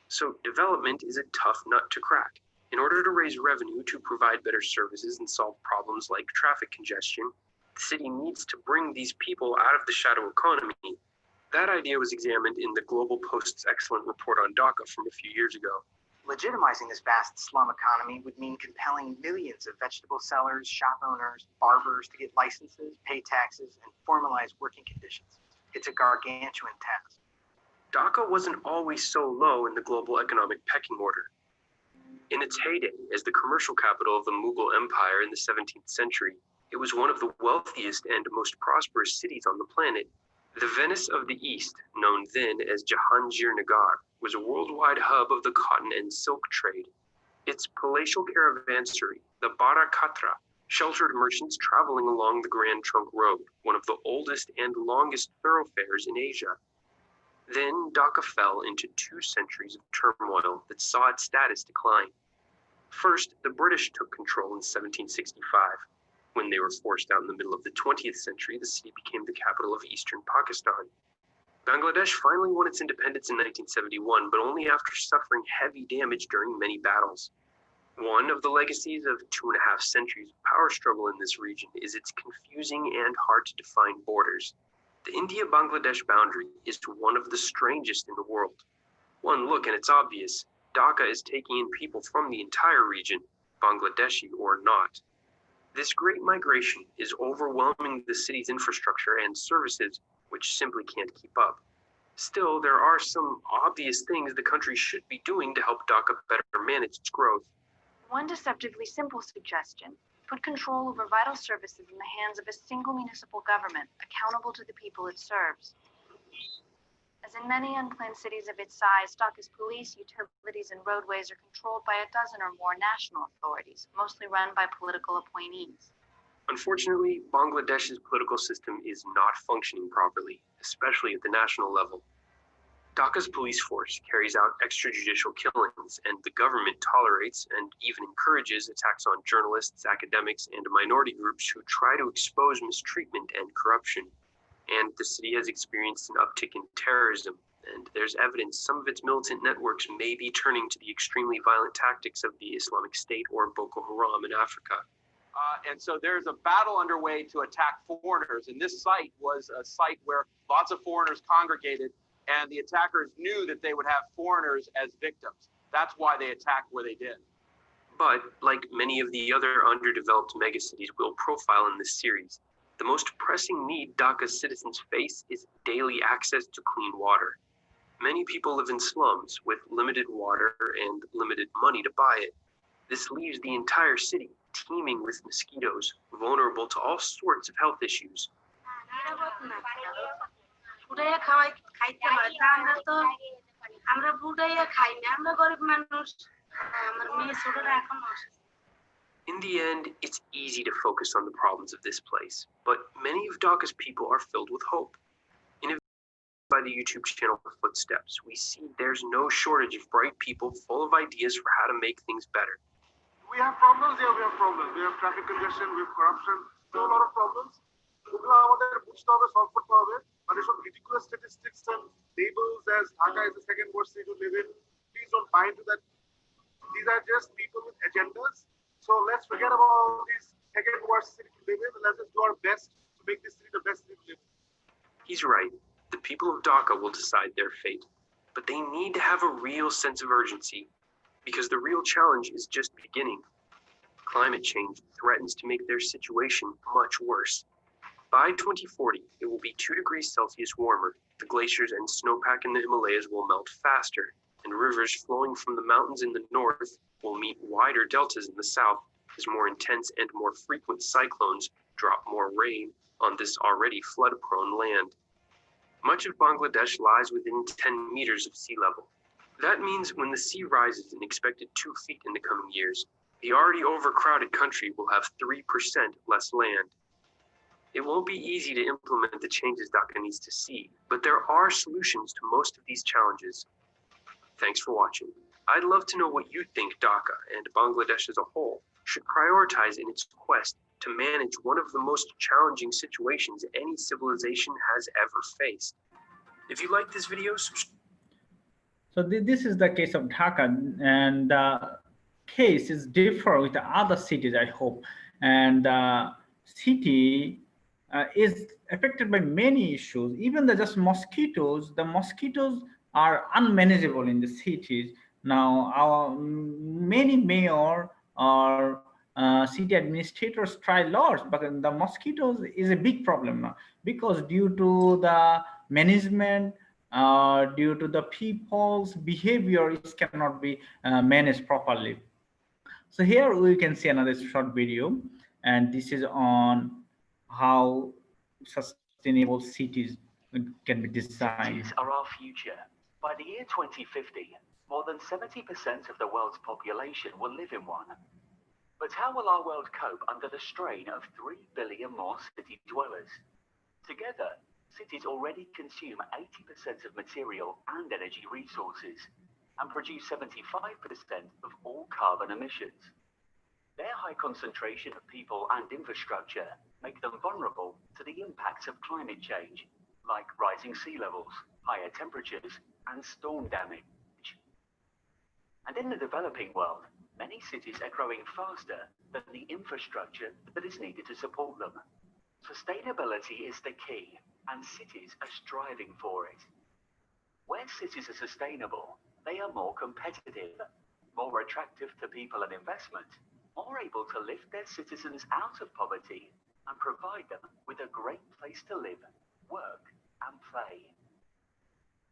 So development is a tough nut to crack. In order to raise revenue to provide better services and solve problems like traffic congestion, the city needs to bring these people out of the shadow economy. That idea was examined in the Global Post's excellent report on Dhaka from a few years ago. Legitimizing this vast slum economy would mean compelling millions of vegetable sellers, shop owners, barbers to get licenses, pay taxes, and formalize working conditions. It's a gargantuan task. Dhaka wasn't always so low in the global economic pecking order. In its heyday as the commercial capital of the Mughal Empire in the 17th century, it was one of the wealthiest and most prosperous cities on the planet. The Venice of the East, known then as Jahangir-Nagar, was a worldwide hub of the cotton and silk trade. Its palatial caravansary, the Barakatra, sheltered merchants traveling along the Grand Trunk Road, one of the oldest and longest thoroughfares in Asia. Then Dhaka fell into 2 centuries of turmoil that saw its status decline. First, the British took control in 1765. When they were forced out in the middle of the 20th century, the city became the capital of eastern Pakistan. Bangladesh finally won its independence in 1971, but only after suffering heavy damage during many battles. One of the legacies of 2.5 centuries of power struggle in this region is its confusing and hard to define borders. The India-Bangladesh boundary is one of the strangest in the world. One look and it's obvious, Dhaka is taking in people from the entire region, Bangladeshi or not. This great migration is overwhelming the city's infrastructure and services, which simply can't keep up. Still, there are some obvious things the country should be doing to help Dhaka better manage its growth. One deceptively simple suggestion: put control over vital services in the hands of a single municipal government, accountable to the people it serves. As in many unplanned cities of its size, Dhaka's police, utilities, and roadways are controlled by a dozen or more national authorities, mostly run by political appointees. Unfortunately, Bangladesh's political system is not functioning properly, especially at the national level. Dhaka's police force carries out extrajudicial killings, and the government tolerates and even encourages attacks on journalists, academics, and minority groups who try to expose mistreatment and corruption. And the city has experienced an uptick in terrorism, and there's evidence some of its militant networks may be turning to the extremely violent tactics of the Islamic State or Boko Haram in Africa. And so there's a battle underway to attack foreigners, and this site was a site where lots of foreigners congregated, and the attackers knew that they would have foreigners as victims. That's why they attacked where they did. But, like many of the other underdeveloped megacities we'll profile in this series, the most pressing need Dhaka's citizens face is daily access to clean water. Many people live in slums with limited water and limited money to buy it. This leaves the entire city teeming with mosquitoes, vulnerable to all sorts of health issues. In the end, it's easy to focus on the problems of this place, but many of Dhaka's people are filled with hope. In a video by the YouTube channel Footsteps, we see there's no shortage of bright people full of ideas for how to make things better. We have problems, yeah, we have problems. We have traffic congestion, we have corruption, we have a lot of problems. Solve ridiculous statistics and labels as Dhaka is the second worst city to live in. Please don't buy into that. These are just people with agendas. So let's forget about all these second worst city to live in, and let's just do our best to make this city the best city to live in. He's right. The people of Dhaka will decide their fate, but they need to have a real sense of urgency, because the real challenge is just beginning. Climate change threatens to make their situation much worse. By 2040, it will be 2 degrees Celsius warmer. The glaciers and snowpack in the Himalayas will melt faster, and rivers flowing from the mountains in the north will meet wider deltas in the south as more intense and more frequent cyclones drop more rain on this already flood-prone land. Much of Bangladesh lies within 10 meters of sea level. That means when the sea rises an expected 2 feet in the coming years, the already overcrowded country will have 3% less land. It won't be easy to implement the changes Dhaka needs to see, but there are solutions to most of these challenges. Thanks for watching. I'd love to know what you think Dhaka and Bangladesh as a whole should prioritize in its quest to manage one of the most challenging situations any civilization has ever faced. If you like this video, So this is the case of Dhaka, and the case is different with the other cities, I hope. And the city is affected by many issues. Even just mosquitoes, the mosquitoes are unmanageable in the cities. Now, our many mayor or city administrators try laws, but the mosquitoes is a big problem now, because due to the management, due to the people's behavior, it cannot be managed properly. So here we can see another short video, and this is on how sustainable cities can be designed. Cities are our future. By the year 2050, more than 70% of the world's population will live in one. But how will our world cope under the strain of 3 billion more city dwellers? Together, cities already consume 80% of material and energy resources and produce 75% of all carbon emissions. Their high concentration of people and infrastructure make them vulnerable to the impacts of climate change, like rising sea levels, higher temperatures, and storm damage. And in the developing world, many cities are growing faster than the infrastructure that is needed to support them. Sustainability is the key, and cities are striving for it. Where cities are sustainable, they are more competitive, more attractive to people and investment, more able to lift their citizens out of poverty and provide them with a great place to live, work, and play.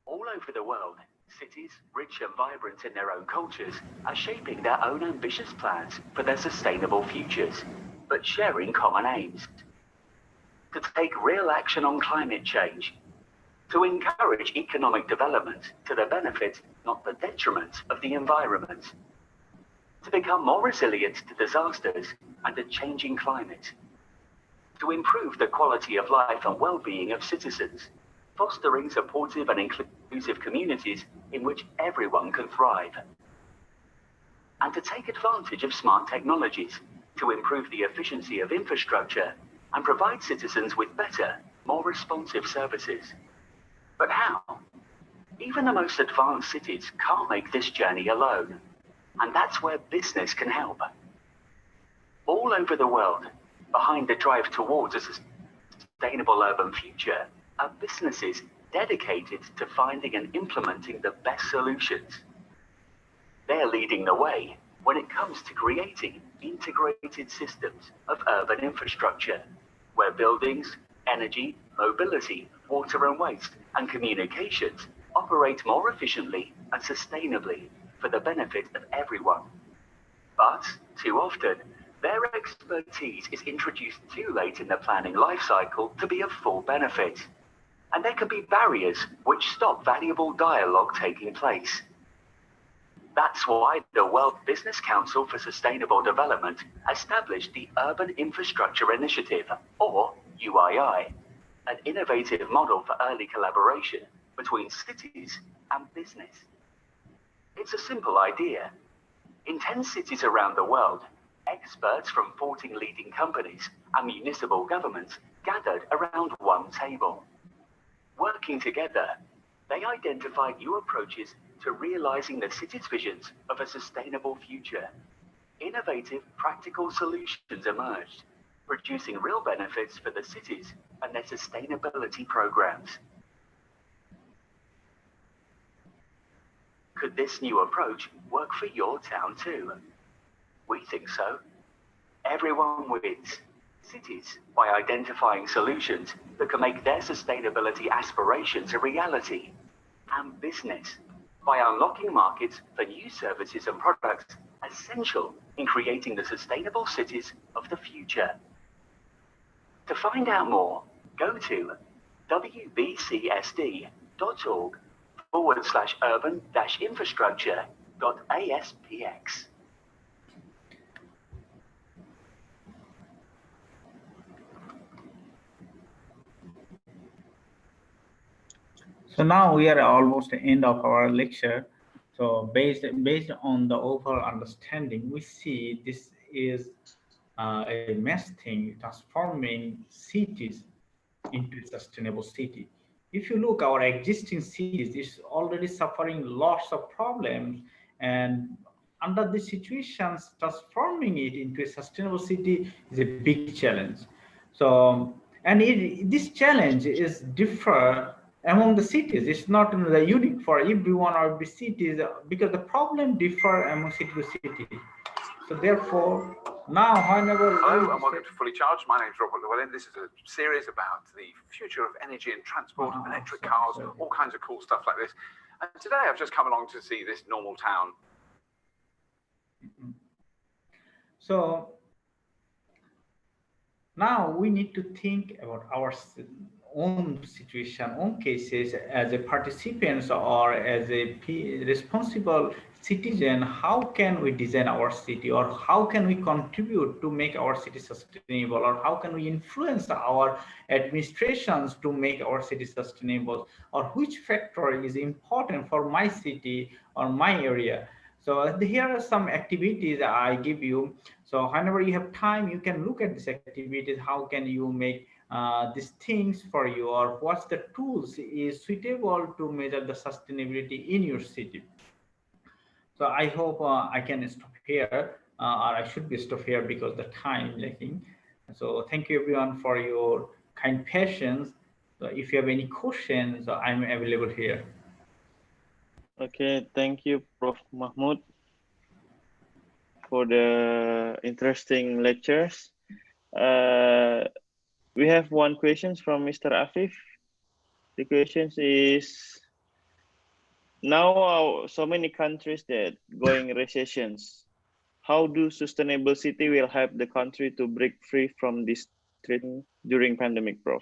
All over the world, cities, rich and vibrant in their own cultures, are shaping their own ambitious plans for their sustainable futures, but sharing common aims. To take real action on climate change, to encourage economic development to the benefit, not the detriment, of the environment, to become more resilient to disasters and a changing climate, to improve the quality of life and well-being of citizens, fostering supportive and inclusive communities in which everyone can thrive, and to take advantage of smart technologies to improve the efficiency of infrastructure and provide citizens with better, more responsive services. But how? Even the most advanced cities can't make this journey alone, and that's where business can help. All over the world, behind the drive towards a sustainable urban future, are businesses dedicated to finding and implementing the best solutions. They're leading the way when it comes to creating integrated systems of urban infrastructure, where buildings, energy, mobility, water and waste, and communications operate more efficiently and sustainably for the benefit of everyone. But, too often, their expertise is introduced too late in the planning life cycle to be of full benefit. And there can be barriers which stop valuable dialogue taking place. That's why the World Business Council for Sustainable Development established the Urban Infrastructure Initiative, or UII, an innovative model for early collaboration between cities and business. It's a simple idea. In 10 cities around the world, experts from 14 leading companies and municipal governments gathered around one table. Working together, they identified new approaches to realizing the city's visions of a sustainable future. Innovative, practical solutions emerged, producing real benefits for the cities and their sustainability programs. Could this new approach work for your town too? We think so. Everyone wins. Cities, by identifying solutions that can make their sustainability aspirations a reality, and business, by unlocking markets for new services and products essential in creating the sustainable cities of the future. To find out more, go to wbcsd.org/urban-infrastructure.aspx. So now we are almost at the end of our lecture. So based on the overall understanding, we see this is a mass thing, transforming cities into a sustainable city. If you look, our existing cities is already suffering lots of problems, and under these situations, transforming it into a sustainable city is a big challenge. So, and this challenge is different among the cities. It's not unique for every one of the cities because the problem differ among city to city. So therefore, now whenever hello and welcome to Fully Charged. My name is Robert Llewellyn. This is a series about the future of energy and transport, electric cars, all kinds of cool stuff like this. And today I've just come along to see this normal town. So now we need to think about our own situation, own cases as a participants or as a responsible citizen. How can we design our city, or how can we contribute to make our city sustainable, or how can we influence our administrations to make our city sustainable, or which factor is important for my city or my area. So here are some activities I give you. So whenever you have time, you can look at these activities. How can you make these things for you, or what's the tools is suitable to measure the sustainability in your city. So I hope I can stop here, or I should be stop here because the time lacking. So thank you everyone for your kind patience. So if you have any questions, I'm available here. Okay, thank you, Prof. Mahmoud, for the interesting lectures. We have one question from Mr. Afif. The question is, now so many countries that going recessions. How do sustainable city will help the country to break free from this threat during pandemic, Prof?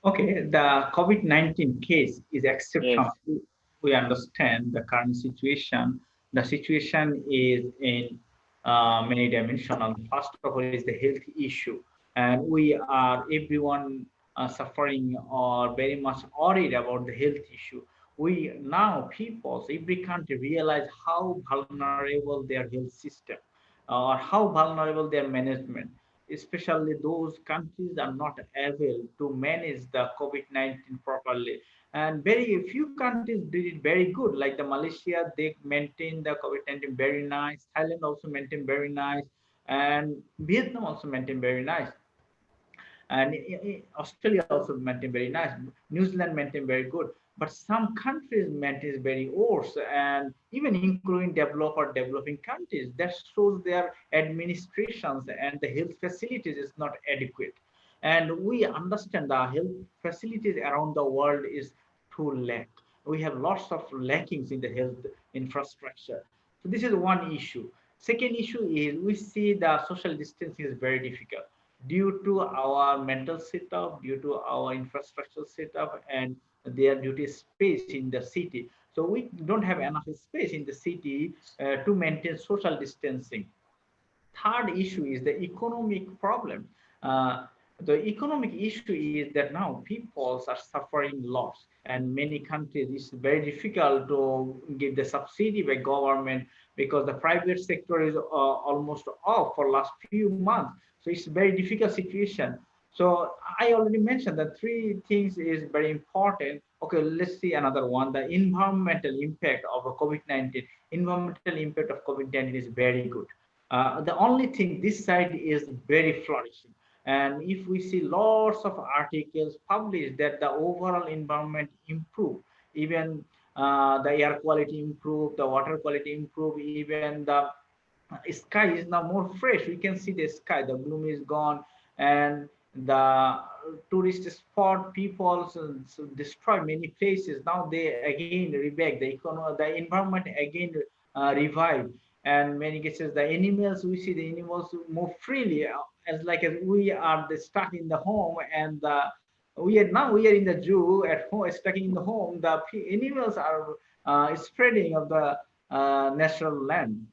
Okay, the COVID-19 case is exceptional. Yes. We understand the current situation. The situation is in many dimensional. First of all, is the health issue, and we are everyone suffering or very much worried about the health issue. We now people, every country realize how vulnerable their health system or how vulnerable their management, especially those countries are not able to manage the COVID-19 properly. And very few countries did it very good, like the Malaysia, they maintained the COVID-19 very nice. Thailand also maintained very nice, and Vietnam also maintained very nice, and Australia also maintained very nice. New Zealand maintained very good, but some countries maintain very worse, and even including developed or developing countries. That shows their administrations and the health facilities is not adequate. And we understand the health facilities around the world is too lack. We have lots of lackings in the health infrastructure. So this is one issue. Second issue is we see the social distancing is very difficult due to our mental setup, due to our infrastructure setup, and their due to space in the city. So we don't have enough space in the city to maintain social distancing. Third issue is the economic problem. The economic issue is that now people are suffering loss, and many countries it's very difficult to give the subsidy by government because the private sector is almost off for last few months. So it's a very difficult situation. So I already mentioned that three things is very important. Okay, let's see another one. The environmental impact of COVID-19. Environmental impact of COVID-19 is very good. The only thing this side is very flourishing. And if we see lots of articles published that the overall environment improve, even the air quality improve, the water quality improve, even the sky is now more fresh. We can see the sky, the gloom is gone, and the tourist spot people so destroy many places. Now they again reback the economy, the environment again revive. And many cases the animals, we see the animals move freely as like as we are stuck in the home, and we are in the zoo at home stuck in the home. The animals are spreading of the natural land.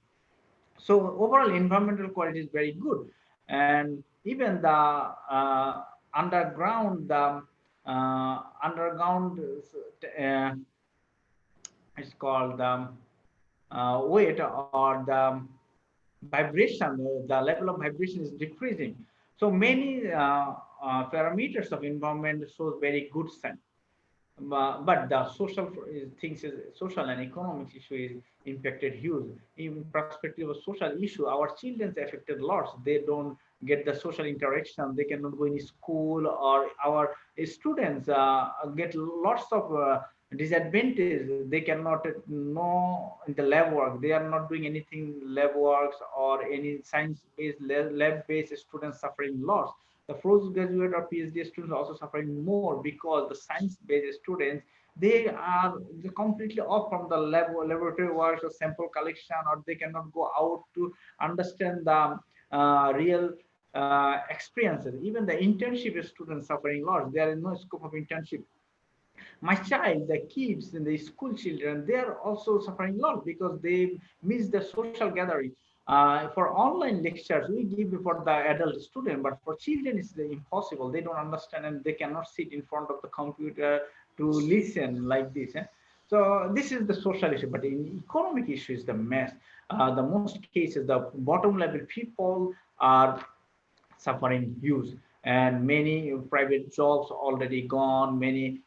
So overall environmental quality is very good, and even the underground, the underground is called the weight or the vibration, the level of vibration is decreasing. So many parameters of environment shows very good sign. But the social things is social and economic issue is impacted huge. In perspective of social issue, our children's affected lots. They don't get the social interaction. They cannot go in school, or our students get lots of disadvantages. They cannot know in the lab work. They are not doing anything lab works or any science-based lab-based students suffering lots. The fresh graduate or PhD students are also suffering more because the science-based students, they are completely off from the laboratory works or sample collection, or they cannot go out to understand the real experiences. Even the internship students suffering lots. There is no scope of internship. My child, the kids and the school children, they are also suffering a lot because they miss the social gathering. For online lectures, we give for the adult student, but for children, it's impossible. They don't understand and they cannot sit in front of the computer to listen like this. So this is the social issue, but in economic issue is the mess. The most cases, the bottom level people are suffering huge, and many private jobs already gone, many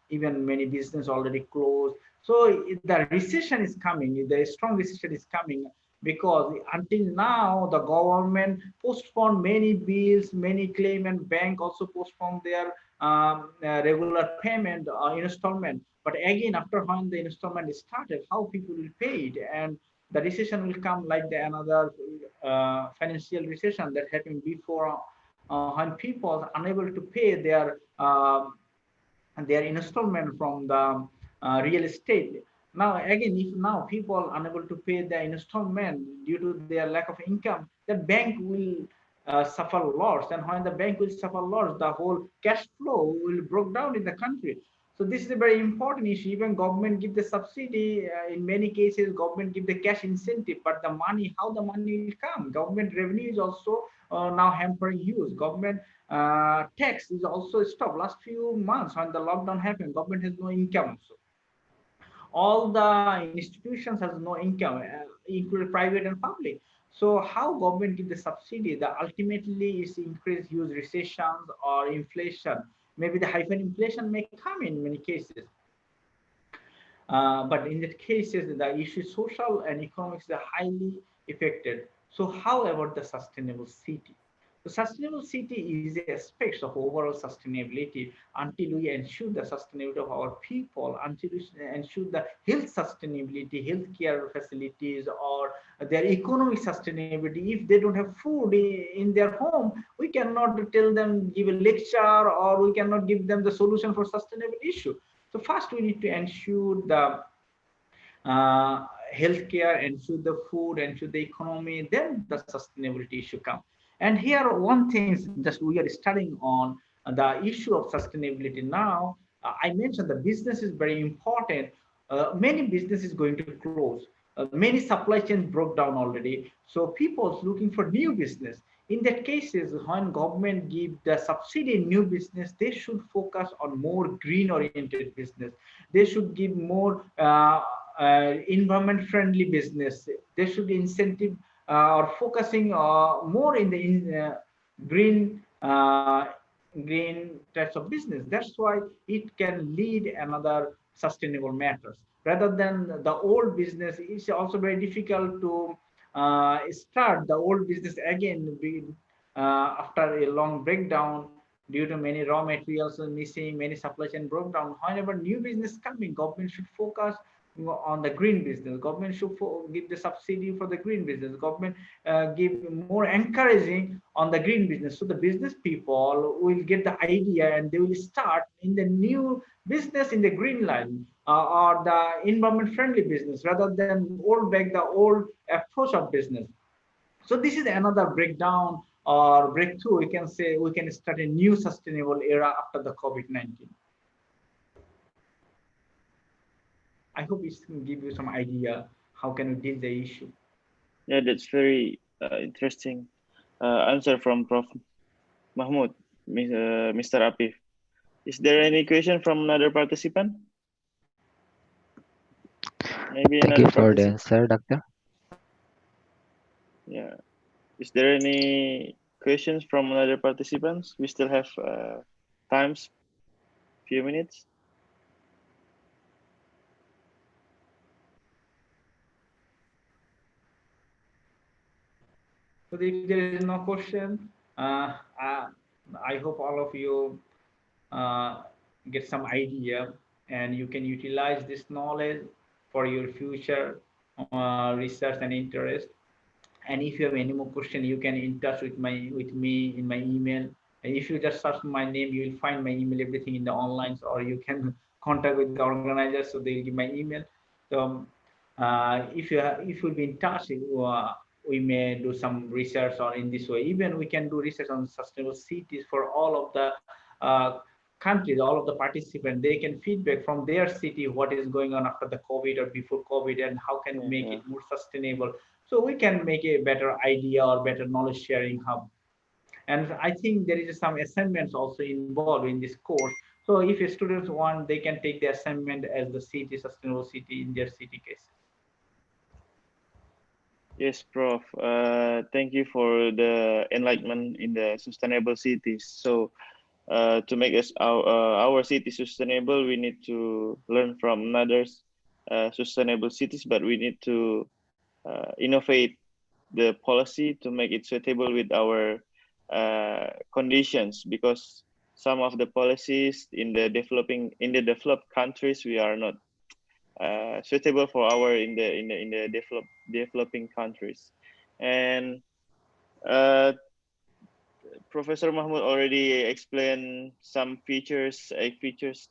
business already closed. So the recession is coming, the strong recession is coming, because until now the government postponed many bills, many claim, and bank also postponed their regular payment installment. But again, after when the installment is started, how people will pay it, and the recession will come like the another financial recession that happened before, when people are unable to pay their installment from the real estate. Now again, if now people are unable to pay their installment due to their lack of income, the bank will suffer loss, and when the bank will suffer loss, the whole cash flow will break down in the country. So this is a very important issue. Even government give the subsidy, in many cases government give the cash incentive, but the money, how the money will come? Government revenue is also now hampering use. Government tax is also stopped. Last few months when the lockdown happened, government has no income. So all the institutions has no income, including private and public. So how government give the subsidy? The ultimately is increased use recessions or inflation. Maybe the hyperinflation may come in many cases. But in that cases, the issue social and economics are highly affected. So however, the sustainable city. The sustainable city is aspects of overall sustainability until we ensure the sustainability of our people, until we ensure the health sustainability, healthcare facilities, or their economic sustainability. If they don't have food in their home, we cannot tell them, give a lecture, or we cannot give them the solution for sustainable issue. So first we need to ensure the healthcare, ensure the food, ensure the economy, then the sustainability issue come. And here one thing is just we are studying on the issue of sustainability now. I mentioned the business is very important. Many businesses going to close. Many supply chains broke down already. So people's looking for new business. In that cases, when government give the subsidy in new business, they should focus on more green oriented business. They should give more environment friendly business. They should incentive or focusing more in the green green types of business. That's why it can lead another sustainable matters rather than the old business. It's also very difficult to start the old business again after a long breakdown due to many raw materials missing, many supply chain broke down. Whenever new business coming, government should focus on the green business. Government should give the subsidy for the green business. Government give more encouraging on the green business. So the business people will get the idea and they will start in the new business in the green line or the environment friendly business rather than old back the old approach of business. So this is another breakdown or breakthrough. We can say we can start a new sustainable era after the COVID-19. I hope it can give you some idea how can we deal the issue. Yeah, that's very interesting answer from Prof. Mahmoud, Mr. Apif. Is there any question from another participant? Maybe Thank another you for the participant. answer, Doctor. Yeah. Is there any questions from another participants? We still have times, few minutes. So if there is no question, I hope all of you get some idea and you can utilize this knowledge for your future research and interest. And if you have any more question, you can in touch with me in my email. And if you just search my name, you will find my email, everything in the online, or you can contact with the organizers, so they'll give my email. So if you'll be in touch, we may do some research or in this way. Even we can do research on sustainable cities for all of the countries, all of the participants. They can feedback from their city what is going on after the COVID or before COVID, and how can we make it more sustainable. So we can make a better idea or better knowledge sharing hub. And I think there is some assignments also involved in this course. So if students want, they can take the assignment as the city, sustainable city in their city case. Yes, Prof. Thank you for the enlightenment in the sustainable cities. So to make our city sustainable, we need to learn from others sustainable cities, but we need to innovate the policy to make it suitable with our conditions, because some of the policies in the developed countries we are not suitable for our in the developing countries. And Professor Mahmoud already explained some features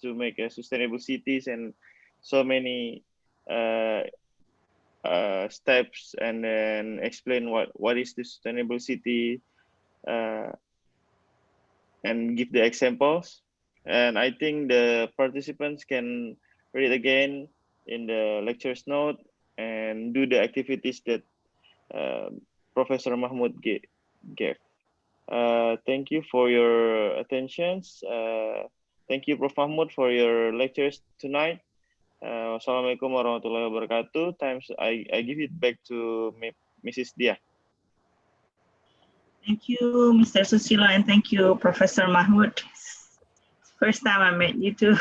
to make a sustainable cities, and so many steps, and then explain what is the sustainable city, and give the examples. And I think the participants can read again in the lecture's note and do the activities that Professor Mahmoud gave. Thank you for your attentions. Thank you, Prof. Mahmoud, for your lectures tonight. Wassalamualaikum warahmatullahi wabarakatuh. I give it back to Mrs. Dia. Thank you, Mr. Susilo, and thank you, Professor Mahmoud. First time I met you too.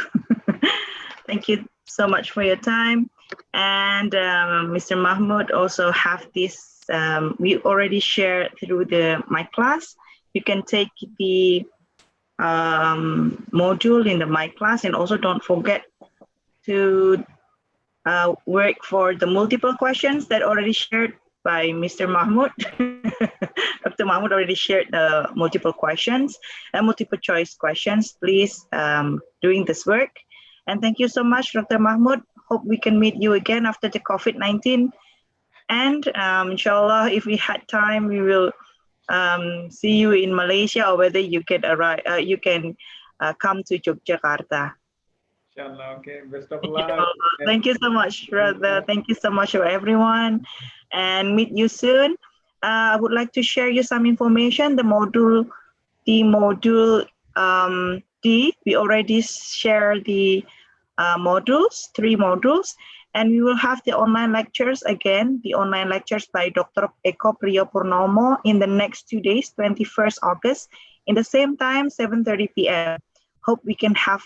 Thank you so much for your time. And Mr. Mahmoud also have this, we already shared through my class. You can take the module in the My Class, and also don't forget to work for the multiple questions that already shared by Mr. Mahmoud. Dr. Mahmoud already shared the multiple questions and multiple choice questions. Please doing this work. And thank you so much, Dr. Mahmoud. Hope we can meet you again after the COVID-19. And inshallah, if we had time, we will see you in Malaysia, or whether you can arrive, you can come to Yogyakarta. Inshallah, okay. Best of luck. Thank you so much, brother. Thank you so much for everyone, and meet you soon. I would like to share you some information. The module D, we already share the modules, 3 modules, and we will have the online lectures again, the online lectures by Dr. Eko Priyopurnomo in the next 2 days, 21st August, in the same time, 7:30 p.m. Hope we can have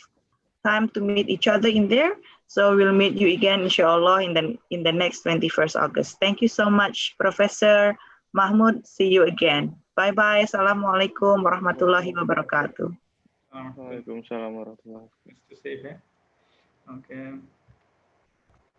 time to meet each other in there. So we'll meet you again, inshallah, in the next 21st August. Thank you so much, Professor Mahmoud. See you again. Bye-bye. Assalamualaikum warahmatullahi wabarakatuh. Waalaikumsalam warahmatullahi wabarakatuh. Nice to see you. Okay.